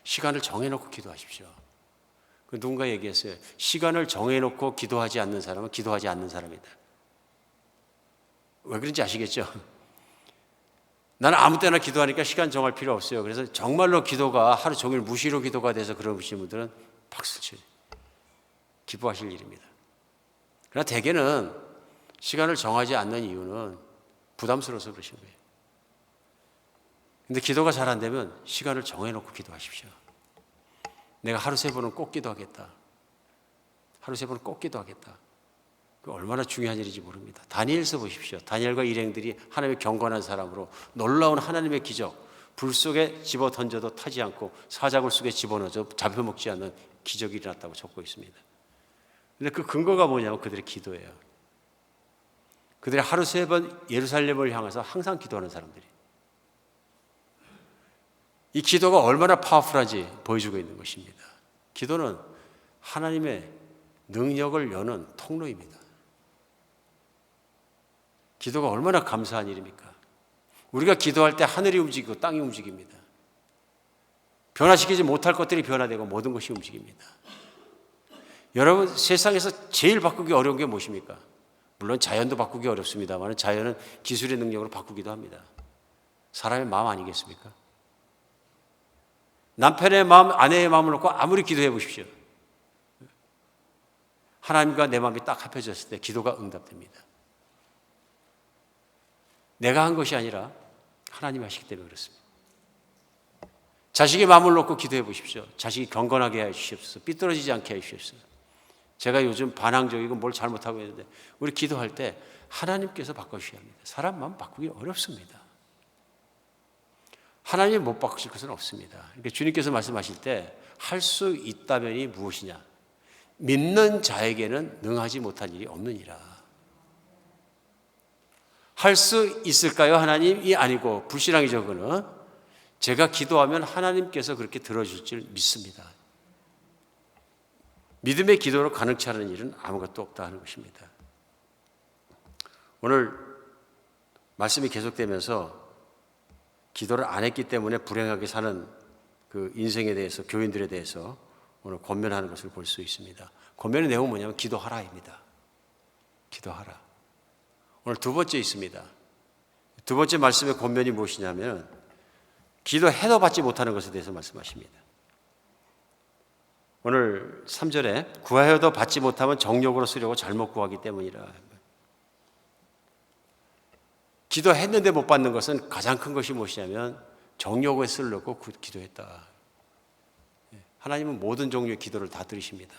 A: 시간을 정해놓고 기도하십시오. 누군가 얘기했어요. 시간을 정해놓고 기도하지 않는 사람은 기도하지 않는 사람이다. 왜 그런지 아시겠죠? 나는 아무 때나 기도하니까 시간 정할 필요 없어요. 그래서 정말로 기도가 하루 종일 무시로 기도가 돼서 그러신 분들은 박수치 기뻐하실 일입니다. 그러나 대개는 시간을 정하지 않는 이유는 부담스러워서 그러신 거예요. 근데 기도가 잘 안 되면 시간을 정해놓고 기도하십시오. 내가 하루 3번은 꼭 기도하겠다. 하루 3번은 꼭 기도하겠다. 그 얼마나 중요한 일인지 모릅니다. 다니엘서 보십시오. 다니엘과 일행들이 하나님의 경건한 사람으로 놀라운 하나님의 기적, 불 속에 집어 던져도 타지 않고 사자굴 속에 집어넣어도 잡혀먹지 않는 기적이 일어났다고 적고 있습니다. 그런데 그 근거가 뭐냐면 그들의 기도예요. 그들이 하루 3번 예루살렘을 향해서 항상 기도하는 사람들이, 이 기도가 얼마나 파워풀한지 보여주고 있는 것입니다. 기도는 하나님의 능력을 여는 통로입니다. 기도가 얼마나 감사한 일입니까? 우리가 기도할 때 하늘이 움직이고 땅이 움직입니다. 변화시키지 못할 것들이 변화되고 모든 것이 움직입니다. 여러분, 세상에서 제일 바꾸기 어려운 게 무엇입니까? 물론 자연도 바꾸기 어렵습니다만 자연은 기술의 능력으로 바꾸기도 합니다. 사람의 마음 아니겠습니까? 남편의 마음, 아내의 마음을 놓고 아무리 기도해 보십시오. 하나님과 내 마음이 딱 합해졌을 때 기도가 응답됩니다. 내가 한 것이 아니라 하나님이 하시기 때문에 그렇습니다. 자식의 마음을 놓고 기도해 보십시오. 자식이 경건하게 해 주시옵소서. 삐뚤어지지 않게 해 주시옵소서. 제가 요즘 반항적이고 뭘 잘못하고 있는데 우리 기도할 때 하나님께서 바꿔주셔야 합니다. 사람 마음 바꾸기 어렵습니다. 하나님이 못 바꾸실 것은 없습니다. 그러니까 주님께서 말씀하실 때 할 수 있다면이 무엇이냐? 믿는 자에게는 능하지 못한 일이 없느니라. 할 수 있을까요? 하나님이 아니고 불신앙이죠. 그는 제가 기도하면 하나님께서 그렇게 들어줄 줄 믿습니다. 믿음의 기도로 가능치 않은 일은 아무것도 없다 하는 것입니다. 오늘 말씀이 계속되면서 기도를 안 했기 때문에 불행하게 사는 그 인생에 대해서, 교인들에 대해서 오늘 권면하는 것을 볼 수 있습니다. 권면의 내용은 뭐냐면 기도하라입니다. 기도하라. 오늘 두 번째 있습니다. 두 번째 말씀의 권면이 무엇이냐면 기도해도 받지 못하는 것에 대해서 말씀하십니다. 오늘 3절에 구하여도 받지 못하면 정욕으로 쓰려고 잘못 구하기 때문이라. 기도했는데 못 받는 것은 가장 큰 것이 무엇이냐면 정욕에 쓰려고 기도했다. 하나님은 모든 종류의 기도를 다 들으십니다.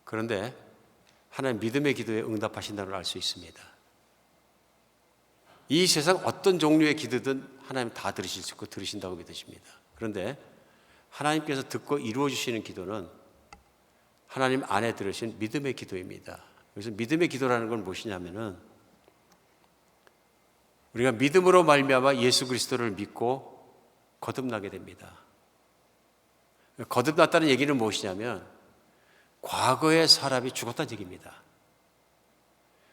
A: 그런데 하나님 믿음의 기도에 응답하신다는 걸 알 수 있습니다. 이 세상 어떤 종류의 기도든 하나님 다 들으실 수 있고 들으신다고 믿으십니다. 그런데 하나님께서 듣고 이루어 주시는 기도는 하나님 안에 들으신 믿음의 기도입니다. 그래서 믿음의 기도라는 건 무엇이냐면은 우리가 믿음으로 말미암아 예수 그리스도를 믿고 거듭나게 됩니다. 거듭났다는 얘기는 무엇이냐면 과거의 사람이 죽었다는 얘기입니다.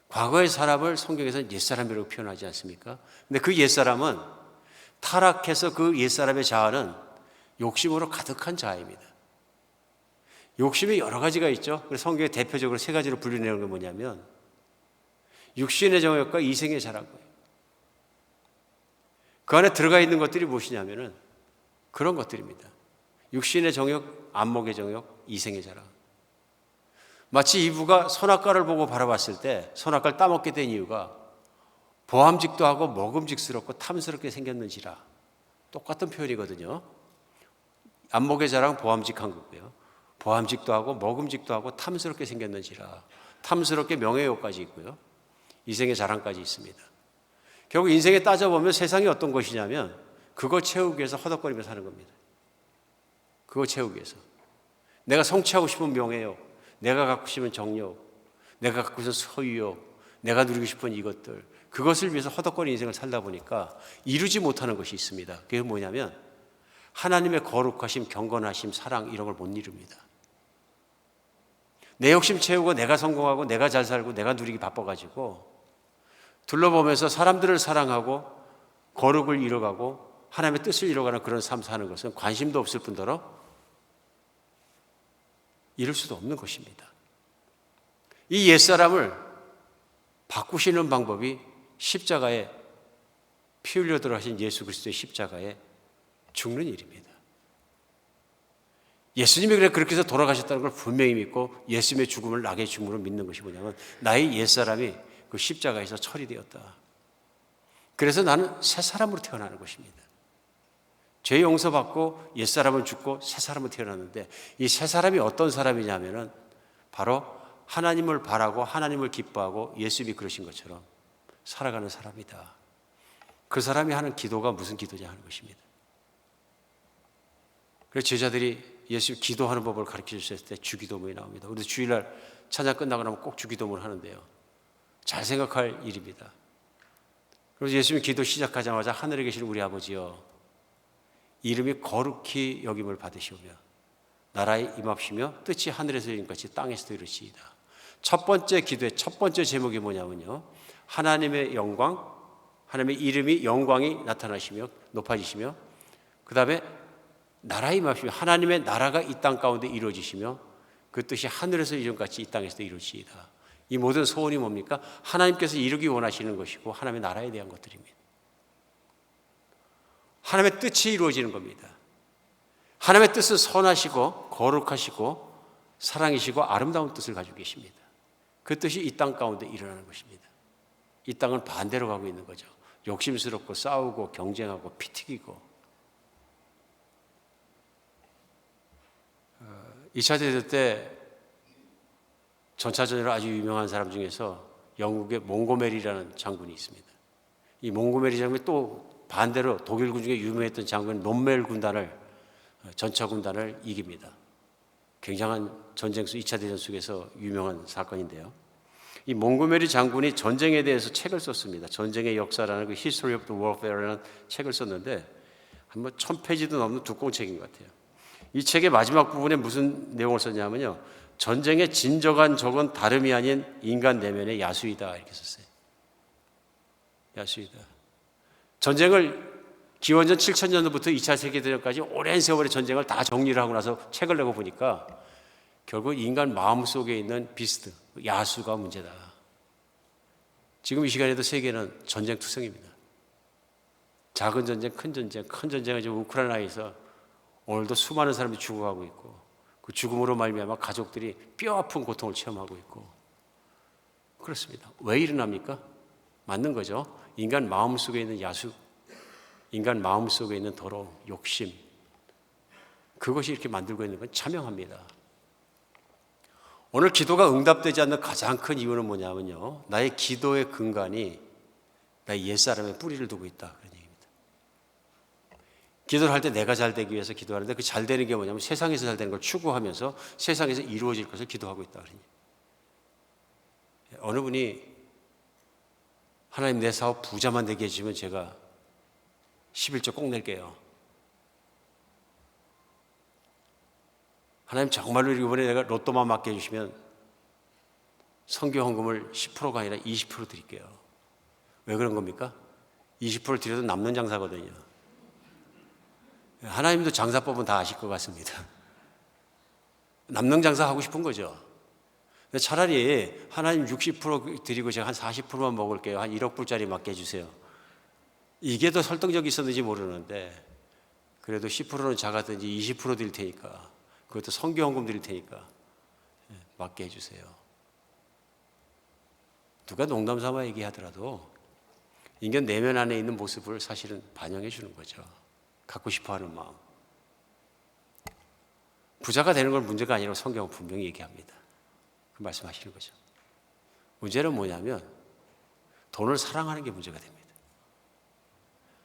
A: 과거의 사람을 성경에서는 옛사람이라고 표현하지 않습니까? 근데 그 옛사람은 타락해서 그 옛사람의 자아는 욕심으로 가득한 자아입니다. 욕심이 여러 가지가 있죠. 그래서 성경에 대표적으로 3가지로 분류되는 게 뭐냐면 육신의 정욕과 이생의 자라고요. 그 안에 들어가 있는 것들이 무엇이냐면은 그런 것들입니다. 육신의 정욕, 안목의 정욕, 이생의 자랑. 마치 이브가 선악과를 보고 바라봤을 때 선악과를 따먹게 된 이유가 보암직도 하고 먹음직스럽고 탐스럽게 생겼는지라. 똑같은 표현이거든요. 안목의 자랑 보암직한 거고요. 보암직도 하고 먹음직도 하고 탐스럽게 생겼는지라. 탐스럽게 명예욕까지 있고요. 이생의 자랑까지 있습니다. 결국 인생에 따져보면 세상이 어떤 것이냐면 그거 채우기 위해서 허덕거리며 사는 겁니다. 그거 채우기 위해서. 내가 성취하고 싶은 명예욕, 내가 갖고 싶은 정욕, 내가 갖고 싶은 소유욕, 내가 누리고 싶은 이것들, 그것을 위해서 허덕거리는 인생을 살다 보니까 이루지 못하는 것이 있습니다. 그게 뭐냐면 하나님의 거룩하심, 경건하심, 사랑 이런 걸 못 이룹니다. 내 욕심 채우고 내가 성공하고 내가 잘 살고 내가 누리기 바빠가지고 둘러보면서 사람들을 사랑하고 거룩을 이뤄가고 하나님의 뜻을 이뤄가는 그런 삶 사는 것은 관심도 없을 뿐더러 이룰 수도 없는 것입니다. 이 옛사람을 바꾸시는 방법이 십자가에 피 흘려 들어가신 예수 그리스도의 십자가에 죽는 일입니다. 예수님이 그렇게 해서 돌아가셨다는 걸 분명히 믿고 예수님의 죽음을 낙의 죽음으로 믿는 것이 뭐냐면 나의 옛사람이 그 십자가에서 처리되었다. 그래서 나는 새 사람으로 태어나는 것입니다. 죄 용서받고 옛사람은 죽고 새 사람으로 태어났는데 이 새 사람이 어떤 사람이냐면은 바로 하나님을 바라고 하나님을 기뻐하고 예수님이 그러신 것처럼 살아가는 사람이다. 그 사람이 하는 기도가 무슨 기도냐 하는 것입니다. 그래서 제자들이 예수 기도하는 법을 가르쳐 주셨을 때 주기도문이 나옵니다. 우리 주일날 찬양 끝나고 나면 꼭 주기도문을 하는데요. 잘 생각할 일입니다. 그래서 예수님이 기도 시작하자마자 하늘에 계신 우리 아버지여 이름이 거룩히 여김을 받으시오며 나라에 임합시며 뜻이 하늘에서 이룬 같이 땅에서도 이루시이다. 첫 번째 기도의 첫 번째 제목이 뭐냐면요. 하나님의 영광, 하나님의 이름이 영광이 나타나시며 높아지시며 그 다음에 나라에 임하시며 하나님의 나라가 이 땅 가운데 이루어지시며 그 뜻이 하늘에서 이룬 같이 이 땅에서도 이루어지이다. 이 모든 소원이 뭡니까? 하나님께서 이루기 원하시는 것이고 하나님의 나라에 대한 것들입니다. 하나님의 뜻이 이루어지는 겁니다. 하나님의 뜻은 선하시고 거룩하시고 사랑이시고 아름다운 뜻을 가지고 계십니다. 그 뜻이 이 땅 가운데 일어나는 것입니다. 이 땅은 반대로 가고 있는 거죠. 욕심스럽고 싸우고 경쟁하고 피 튀기고 2차 대전 때 전차전으로 아주 유명한 사람 중에서 영국의 몽고메리라는 장군이 있습니다. 이 몽고메리 장군이 또 반대로 독일군 중에 유명했던 장군 롬멜 군단을 전차 군단을 이깁니다. 굉장한 전쟁 속 2차 대전 속에서 유명한 사건인데요. 이 몽고메리 장군이 전쟁에 대해서 책을 썼습니다. 전쟁의 역사라는 그 History of the Warfare라는 책을 썼는데 한 1000페이지도 넘는 두꺼운 책인 것 같아요. 이 책의 마지막 부분에 무슨 내용을 썼냐면요. 전쟁의 진정한 적은 다름이 아닌 인간 내면의 야수이다 이렇게 썼어요. 야수이다. 전쟁을 기원전 7000년부터 2차 세계대전까지 오랜 세월의 전쟁을 다 정리를 하고 나서 책을 내고 보니까 결국 인간 마음속에 있는 비스트, 야수가 문제다. 지금 이 시간에도 세계는 전쟁 투성입니다. 작은 전쟁, 큰 전쟁은 지금 우크라이나에서 오늘도 수많은 사람이 죽어가고 있고 그 죽음으로 말미암아 가족들이 뼈아픈 고통을 체험하고 있고 그렇습니다. 왜 일어납니까? 맞는 거죠. 인간 마음속에 있는 야수, 인간 마음속에 있는 더러움, 욕심 그것이 이렇게 만들고 있는 건 자명합니다. 오늘 기도가 응답되지 않는 가장 큰 이유는 뭐냐면요. 나의 기도의 근간이 나의 옛사람의 뿌리를 두고 있다. 그런 얘기입니다. 기도를 할 때 내가 잘 되기 위해서 기도하는데 그 잘 되는 게 뭐냐면 세상에서 잘 되는 걸 추구하면서 세상에서 이루어질 것을 기도하고 있다. 그런 얘기입니다. 어느 분이 하나님 내 사업 부자만 되게 해주면 제가 11조 꼭 낼게요. 하나님 정말로 이번에 내가 로또만 맞게 해주시면 선교 헌금을 10%가 아니라 20% 드릴게요. 왜 그런 겁니까? 20% 드려도 남는 장사거든요. 하나님도 장사법은 다 아실 것 같습니다. 남는 장사 하고 싶은 거죠. 차라리 하나님 60% 드리고 제가 한 40%만 먹을게요. 한 1억 불짜리 맞게 해주세요. 이게 더 설득력이 있었는지 모르는데 그래도 10%는 작아든지 20% 드릴 테니까, 그것도 선교헌금 드릴 테니까 맡게 해주세요. 누가 농담 삼아 얘기하더라도 인간 내면 안에 있는 모습을 사실은 반영해 주는 거죠. 갖고 싶어하는 마음. 부자가 되는 건 문제가 아니라고 성경은 분명히 얘기합니다. 그 말씀하시는 거죠. 문제는 뭐냐면 돈을 사랑하는 게 문제가 됩니다.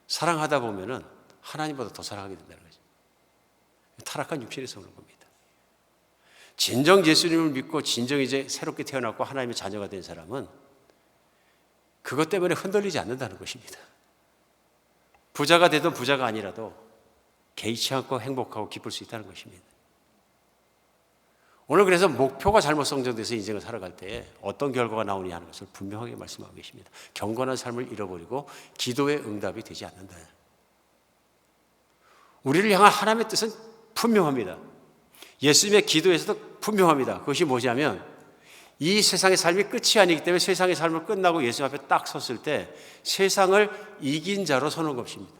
A: 사랑하다 보면은 하나님보다 더 사랑하게 된다는 거죠. 타락한 육신에서 오는 겁니다. 진정 예수님을 믿고 진정 이제 새롭게 태어났고 하나님의 자녀가 된 사람은 그것 때문에 흔들리지 않는다는 것입니다. 부자가 되든 부자가 아니라도 개의치 않고 행복하고 기쁠 수 있다는 것입니다. 오늘 그래서 목표가 잘못 성정돼서 인생을 살아갈 때 어떤 결과가 나오냐 하는 것을 분명하게 말씀하고 계십니다. 경건한 삶을 잃어버리고 기도의 응답이 되지 않는다. 우리를 향한 하나님의 뜻은 분명합니다. 예수님의 기도에서도 분명합니다. 그것이 뭐냐면 이 세상의 삶이 끝이 아니기 때문에 세상의 삶을 끝나고 예수님 앞에 딱 섰을 때 세상을 이긴 자로 서는 것입니다.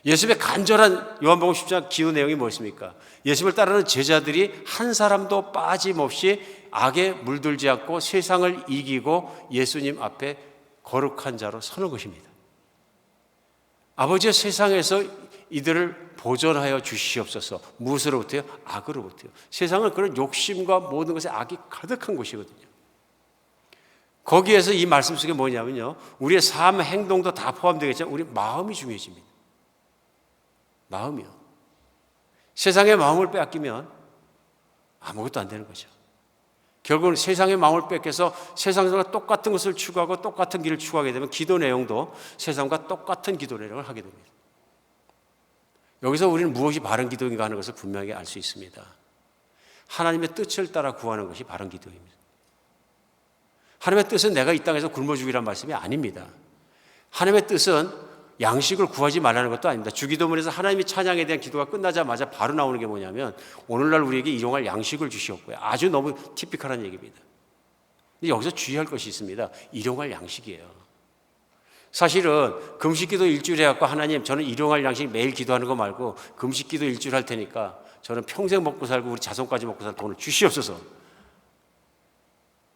A: 예수님의 간절한 요한복음 10장 기도 내용이 무엇입니까? 예수님을 따르는 제자들이 한 사람도 빠짐없이 악에 물들지 않고 세상을 이기고 예수님 앞에 거룩한 자로 서는 것입니다. 아버지의 세상에서 이들을 보존하여 주시옵소서. 무엇으로부터요? 악으로부터요. 세상은 그런 욕심과 모든 것에 악이 가득한 곳이거든요. 거기에서 이 말씀 속에 뭐냐면요, 우리의 삶, 행동도 다 포함되겠지만 우리 마음이 중요해집니다. 마음이요. 세상의 마음을 빼앗기면 아무것도 안 되는 거죠. 결국은 세상의 마음을 뺏겨서 세상과 똑같은 것을 추구하고 똑같은 길을 추구하게 되면 기도 내용도 세상과 똑같은 기도 내용을 하게 됩니다. 여기서 우리는 무엇이 바른 기도인가 하는 것을 분명히 알 수 있습니다. 하나님의 뜻을 따라 구하는 것이 바른 기도입니다. 하나님의 뜻은 내가 이 땅에서 굶어 죽이란 말씀이 아닙니다. 하나님의 뜻은 양식을 구하지 말라는 것도 아닙니다. 주기도문에서 하나님의 찬양에 대한 기도가 끝나자마자 바로 나오는 게 뭐냐면 오늘날 우리에게 일용할 양식을 주시옵고요. 아주 너무 티피컬한 얘기입니다. 근데 여기서 주의할 것이 있습니다. 일용할 양식이에요. 사실은 금식기도 일주일 해갖고 하나님 저는 일용할 양식 매일 기도하는 거 말고 금식기도 일주일 할 테니까 저는 평생 먹고 살고 우리 자손까지 먹고 살 돈을 주시옵소서.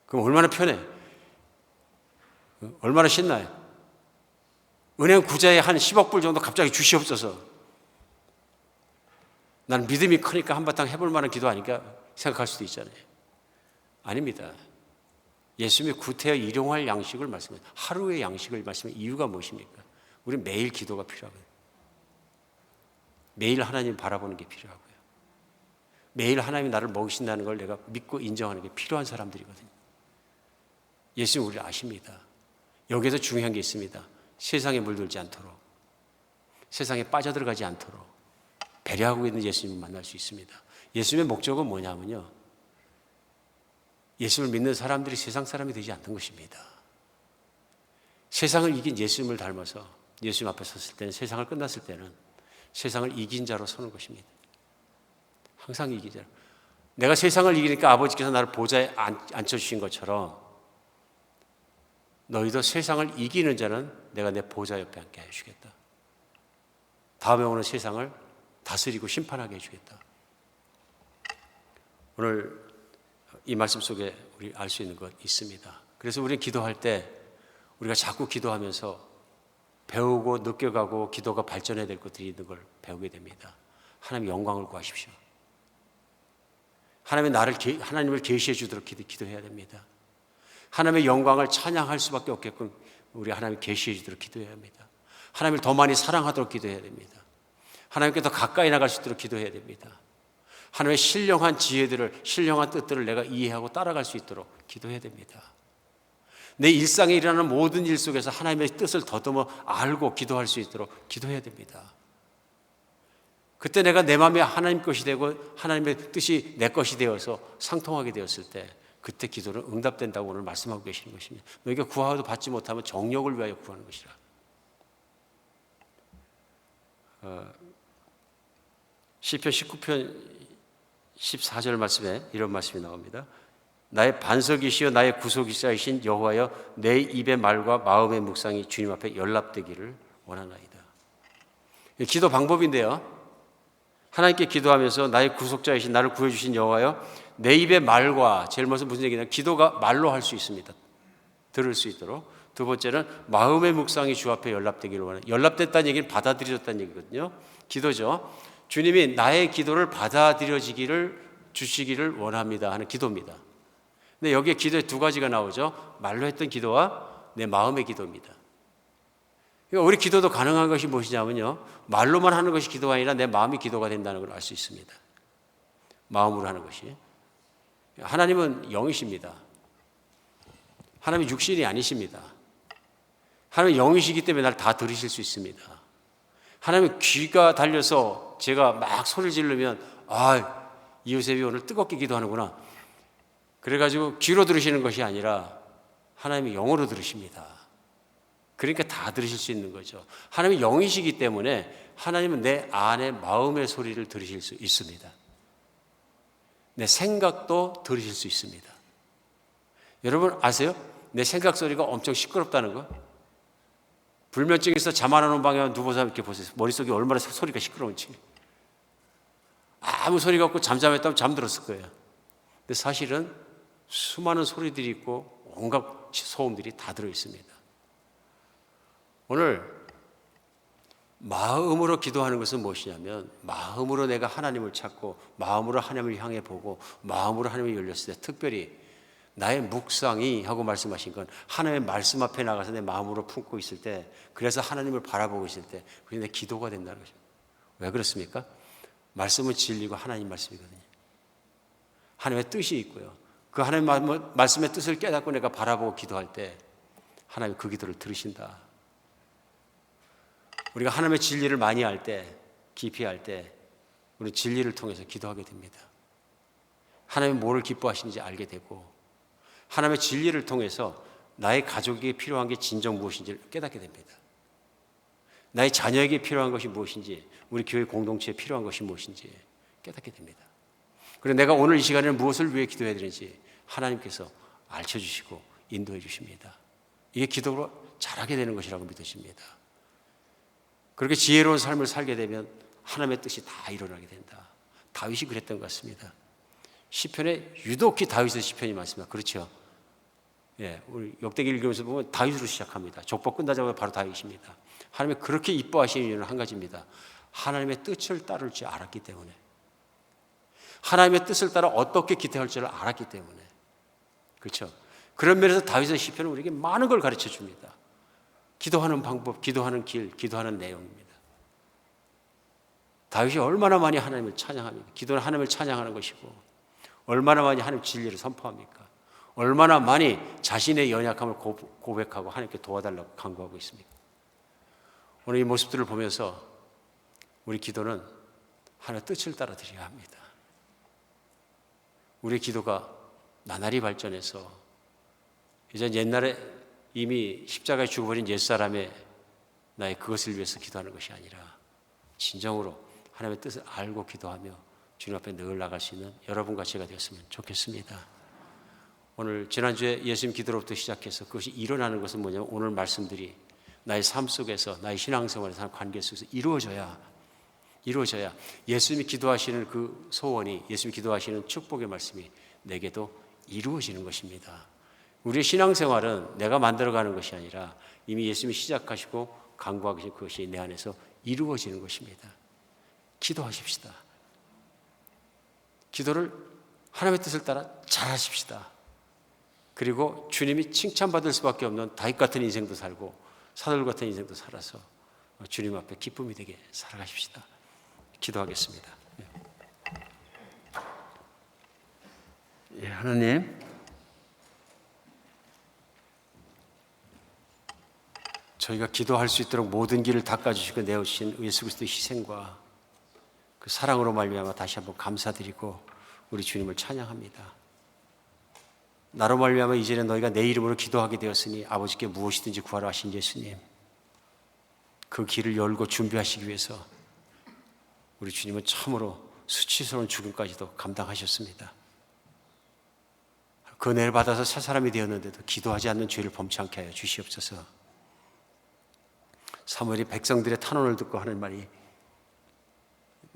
A: 그럼 얼마나 편해? 얼마나 신나요? 은행 구자에 한 10억 불 정도 갑자기 주시옵소서. 난 믿음이 크니까 한바탕 해볼 만한 기도 아닐까 생각할 수도 있잖아요. 아닙니다. 예수님이 구태여 일용할 양식을 말씀해요. 하루의 양식을 말씀해요. 이유가 무엇입니까? 우리는 매일 기도가 필요하거든요. 매일 하나님 바라보는 게 필요하고요. 매일 하나님이 나를 먹이신다는 걸 내가 믿고 인정하는 게 필요한 사람들이거든요. 예수님 우리를 아십니다. 여기에서 중요한 게 있습니다. 세상에 물들지 않도록, 세상에 빠져들어가지 않도록 배려하고 있는 예수님을 만날 수 있습니다. 예수님의 목적은 뭐냐면요, 예수를 믿는 사람들이 세상 사람이 되지 않는 것입니다. 세상을 이긴 예수님을 닮아서 예수님 앞에 섰을 때는, 세상을 끝났을 때는 세상을 이긴 자로 서는 것입니다. 항상 이긴 자로. 내가 세상을 이기니까 아버지께서 나를 보좌에 앉혀주신 것처럼 너희도 세상을 이기는 자는 내가 내 보좌 옆에 앉게 해주겠다. 다음에 오는 세상을 다스리고 심판하게 해주겠다. 오늘 이 말씀 속에 우리 알 수 있는 것 있습니다. 그래서 우리는 기도할 때 우리가 자꾸 기도하면서 배우고 느껴가고 기도가 발전해야 될 것들이 있는 걸 배우게 됩니다. 하나님의 영광을 구하십시오. 하나님을 계시해 주도록 기도해야 됩니다. 하나님의 영광을 찬양할 수밖에 없게끔 우리 하나님 계시해 주도록 기도해야 합니다. 하나님을 더 많이 사랑하도록 기도해야 됩니다. 하나님께 더 가까이 나갈 수 있도록 기도해야 됩니다. 하나님의 신령한 지혜들을, 신령한 뜻들을 내가 이해하고 따라갈 수 있도록 기도해야 됩니다. 내 일상에 일어나는 모든 일 속에서 하나님의 뜻을 더듬어 알고 기도할 수 있도록 기도해야 됩니다. 그때 내가 내 마음이 하나님 것이 되고 하나님의 뜻이 내 것이 되어서 상통하게 되었을 때 그때 기도는 응답된다고 오늘 말씀하고 계시는 것입니다. 너희가 구하여도 받지 못하면 정력을 위하여 구하는 것이라. 시편 19편 14절 말씀에 이런 말씀이 나옵니다. 나의 반석이시여 나의 구속이시신 여호와여 내 입의 말과 마음의 묵상이 주님 앞에 연락되기를 원하나이다. 기도 방법인데요. 하나님께 기도하면서 나의 구속자이신 나를 구해주신 여호와여, 내 입의 말과, 제일 먼저 무슨 얘기냐, 기도가 말로 할 수 있습니다. 들을 수 있도록. 두 번째는 마음의 묵상이 주 앞에 연락되기를 원해요. 연락됐다는 얘기는 받아들여졌다는 얘기거든요. 기도죠. 주님이 나의 기도를 받아들여지기를 주시기를 원합니다 하는 기도입니다. 근데 여기에 기도에 두 가지가 나오죠. 말로 했던 기도와 내 마음의 기도입니다. 그러니까 우리 기도도 가능한 것이 무엇이냐면요, 말로만 하는 것이 기도가 아니라 내 마음이 기도가 된다는 걸 알 수 있습니다. 마음으로 하는 것이. 하나님은 영이십니다. 하나님은 육신이 아니십니다. 하나님은 영이시기 때문에 날 다 들으실 수 있습니다. 하나님은 귀가 달려서 제가 막 소리를 지르면 이요셉이 오늘 뜨겁게 기도하는구나, 그래가지고 귀로 들으시는 것이 아니라 하나님이 영으로 들으십니다. 그러니까 다 들으실 수 있는 거죠. 하나님이 영이시기 때문에 하나님은 내 안의 마음의 소리를 들으실 수 있습니다. 내 생각도 들으실 수 있습니다. 여러분 아세요? 내 생각 소리가 엄청 시끄럽다는 거? 불면증에서 잠 안 오는 방에 누워서 이렇게 보세요. 머릿속에 얼마나 소리가 시끄러운지. 아무 소리가 없고 잠잠했다면 잠들었을 거예요. 근데 사실은 수많은 소리들이 있고 온갖 소음들이 다 들어있습니다. 오늘 마음으로 기도하는 것은 무엇이냐면, 마음으로 내가 하나님을 찾고 마음으로 하나님을 향해 보고 마음으로 하나님을 열렸을 때, 특별히 나의 묵상이 하고 말씀하신 건 하나님의 말씀 앞에 나가서 내 마음으로 품고 있을 때, 그래서 하나님을 바라보고 있을 때 그게 내 기도가 된다는 것입니다. 왜 그렇습니까? 말씀은 진리고 하나님 말씀이거든요. 하나님의 뜻이 있고요. 그 하나님 말씀의 뜻을 깨닫고 내가 바라보고 기도할 때 하나님 그 기도를 들으신다. 우리가 하나님의 진리를 많이 알 때, 깊이 알 때 우리 진리를 통해서 기도하게 됩니다. 하나님이 뭐를 기뻐하시는지 알게 되고, 하나님의 진리를 통해서 나의 가족에게 필요한 게 진정 무엇인지를 깨닫게 됩니다. 나의 자녀에게 필요한 것이 무엇인지, 우리 교회 공동체에 필요한 것이 무엇인지 깨닫게 됩니다. 그리고 내가 오늘 이 시간에는 무엇을 위해 기도해야 되는지 하나님께서 알려주시고 인도해 주십니다. 이게 기도로 잘하게 되는 것이라고 믿으십니다. 그렇게 지혜로운 삶을 살게 되면 하나님의 뜻이 다 일어나게 된다. 다윗이 그랬던 것 같습니다. 시편에 유독히 다윗의 시편이 많습니다. 그렇죠? 예, 우리 역대기 읽으면서 보면 다윗으로 시작합니다. 족보 끝나자마자 바로 다윗입니다. 하나님이 그렇게 이뻐하시는 이유는 한 가지입니다. 하나님의 뜻을 따를 줄 알았기 때문에, 하나님의 뜻을 따라 어떻게 기도할 줄 알았기 때문에. 그렇죠? 그런 면에서 다윗의 시편은 우리에게 많은 걸 가르쳐 줍니다. 기도하는 방법, 기도하는 길, 기도하는 내용입니다. 다윗이 얼마나 많이 하나님을 찬양합니까? 기도는 하나님을 찬양하는 것이고, 얼마나 많이 하나님 진리를 선포합니까? 얼마나 많이 자신의 연약함을 고백하고 하나님께 도와달라고 간구하고 있습니까? 오늘 이 모습들을 보면서 우리 기도는 하나님의 뜻을 따라 드려야 합니다. 우리의 기도가 나날이 발전해서 이제 옛날에 이미 십자가에 죽어버린 옛사람의 나의 그것을 위해서 기도하는 것이 아니라 진정으로 하나님의 뜻을 알고 기도하며 주님 앞에 늘 나갈 수 있는 여러분과 제가 되었으면 좋겠습니다. 오늘 지난주에 예수님 기도로부터 시작해서 그것이 일어나는 것은 뭐냐면, 오늘 말씀들이 나의 삶 속에서, 나의 신앙생활에서, 관계 속에서 이루어져야 예수님이 기도하시는 그 소원이, 예수님이 기도하시는 축복의 말씀이 내게도 이루어지는 것입니다. 우리의 신앙생활은 내가 만들어가는 것이 아니라 이미 예수님이 시작하시고 강구하신 그것이 내 안에서 이루어지는 것입니다. 기도하십시다. 기도를 하나님의 뜻을 따라 잘하십시다. 그리고 주님이 칭찬받을 수밖에 없는 다윗 같은 인생도 살고 사돌 같은 인생도 살아서 주님 앞에 기쁨이 되게 살아가십시다. 기도하겠습니다. 하나님, 저희가 기도할 수 있도록 모든 길을 닦아주시고 내어주신 예수 그리스도의 희생과 그 사랑으로 말미암아 다시 한번 감사드리고 우리 주님을 찬양합니다. 나로 말미암아 이제는 너희가 내 이름으로 기도하게 되었으니 아버지께 무엇이든지 구하라 하신 예수님, 그 길을 열고 준비하시기 위해서 우리 주님은 참으로 수치스러운 죽음까지도 감당하셨습니다. 그 은혜를 받아서 새 사람이 되었는데도 기도하지 않는 죄를 범치 않게 하여 주시옵소서. 사무엘이 백성들의 탄원을 듣고 하는 말이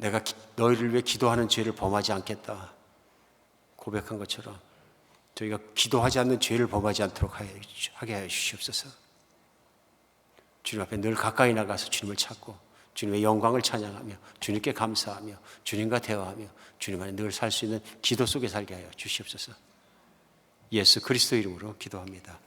A: 내가 너희를 위해 기도하는 죄를 범하지 않겠다 고백한 것처럼 저희가 기도하지 않는 죄를 범하지 않도록 하게 하여 주시옵소서. 주님 앞에 늘 가까이 나가서 주님을 찾고 주님의 영광을 찬양하며 주님께 감사하며 주님과 대화하며 주님 안에 늘 살 수 있는 기도 속에 살게 하여 주시옵소서. 예수 그리스도 이름으로 기도합니다.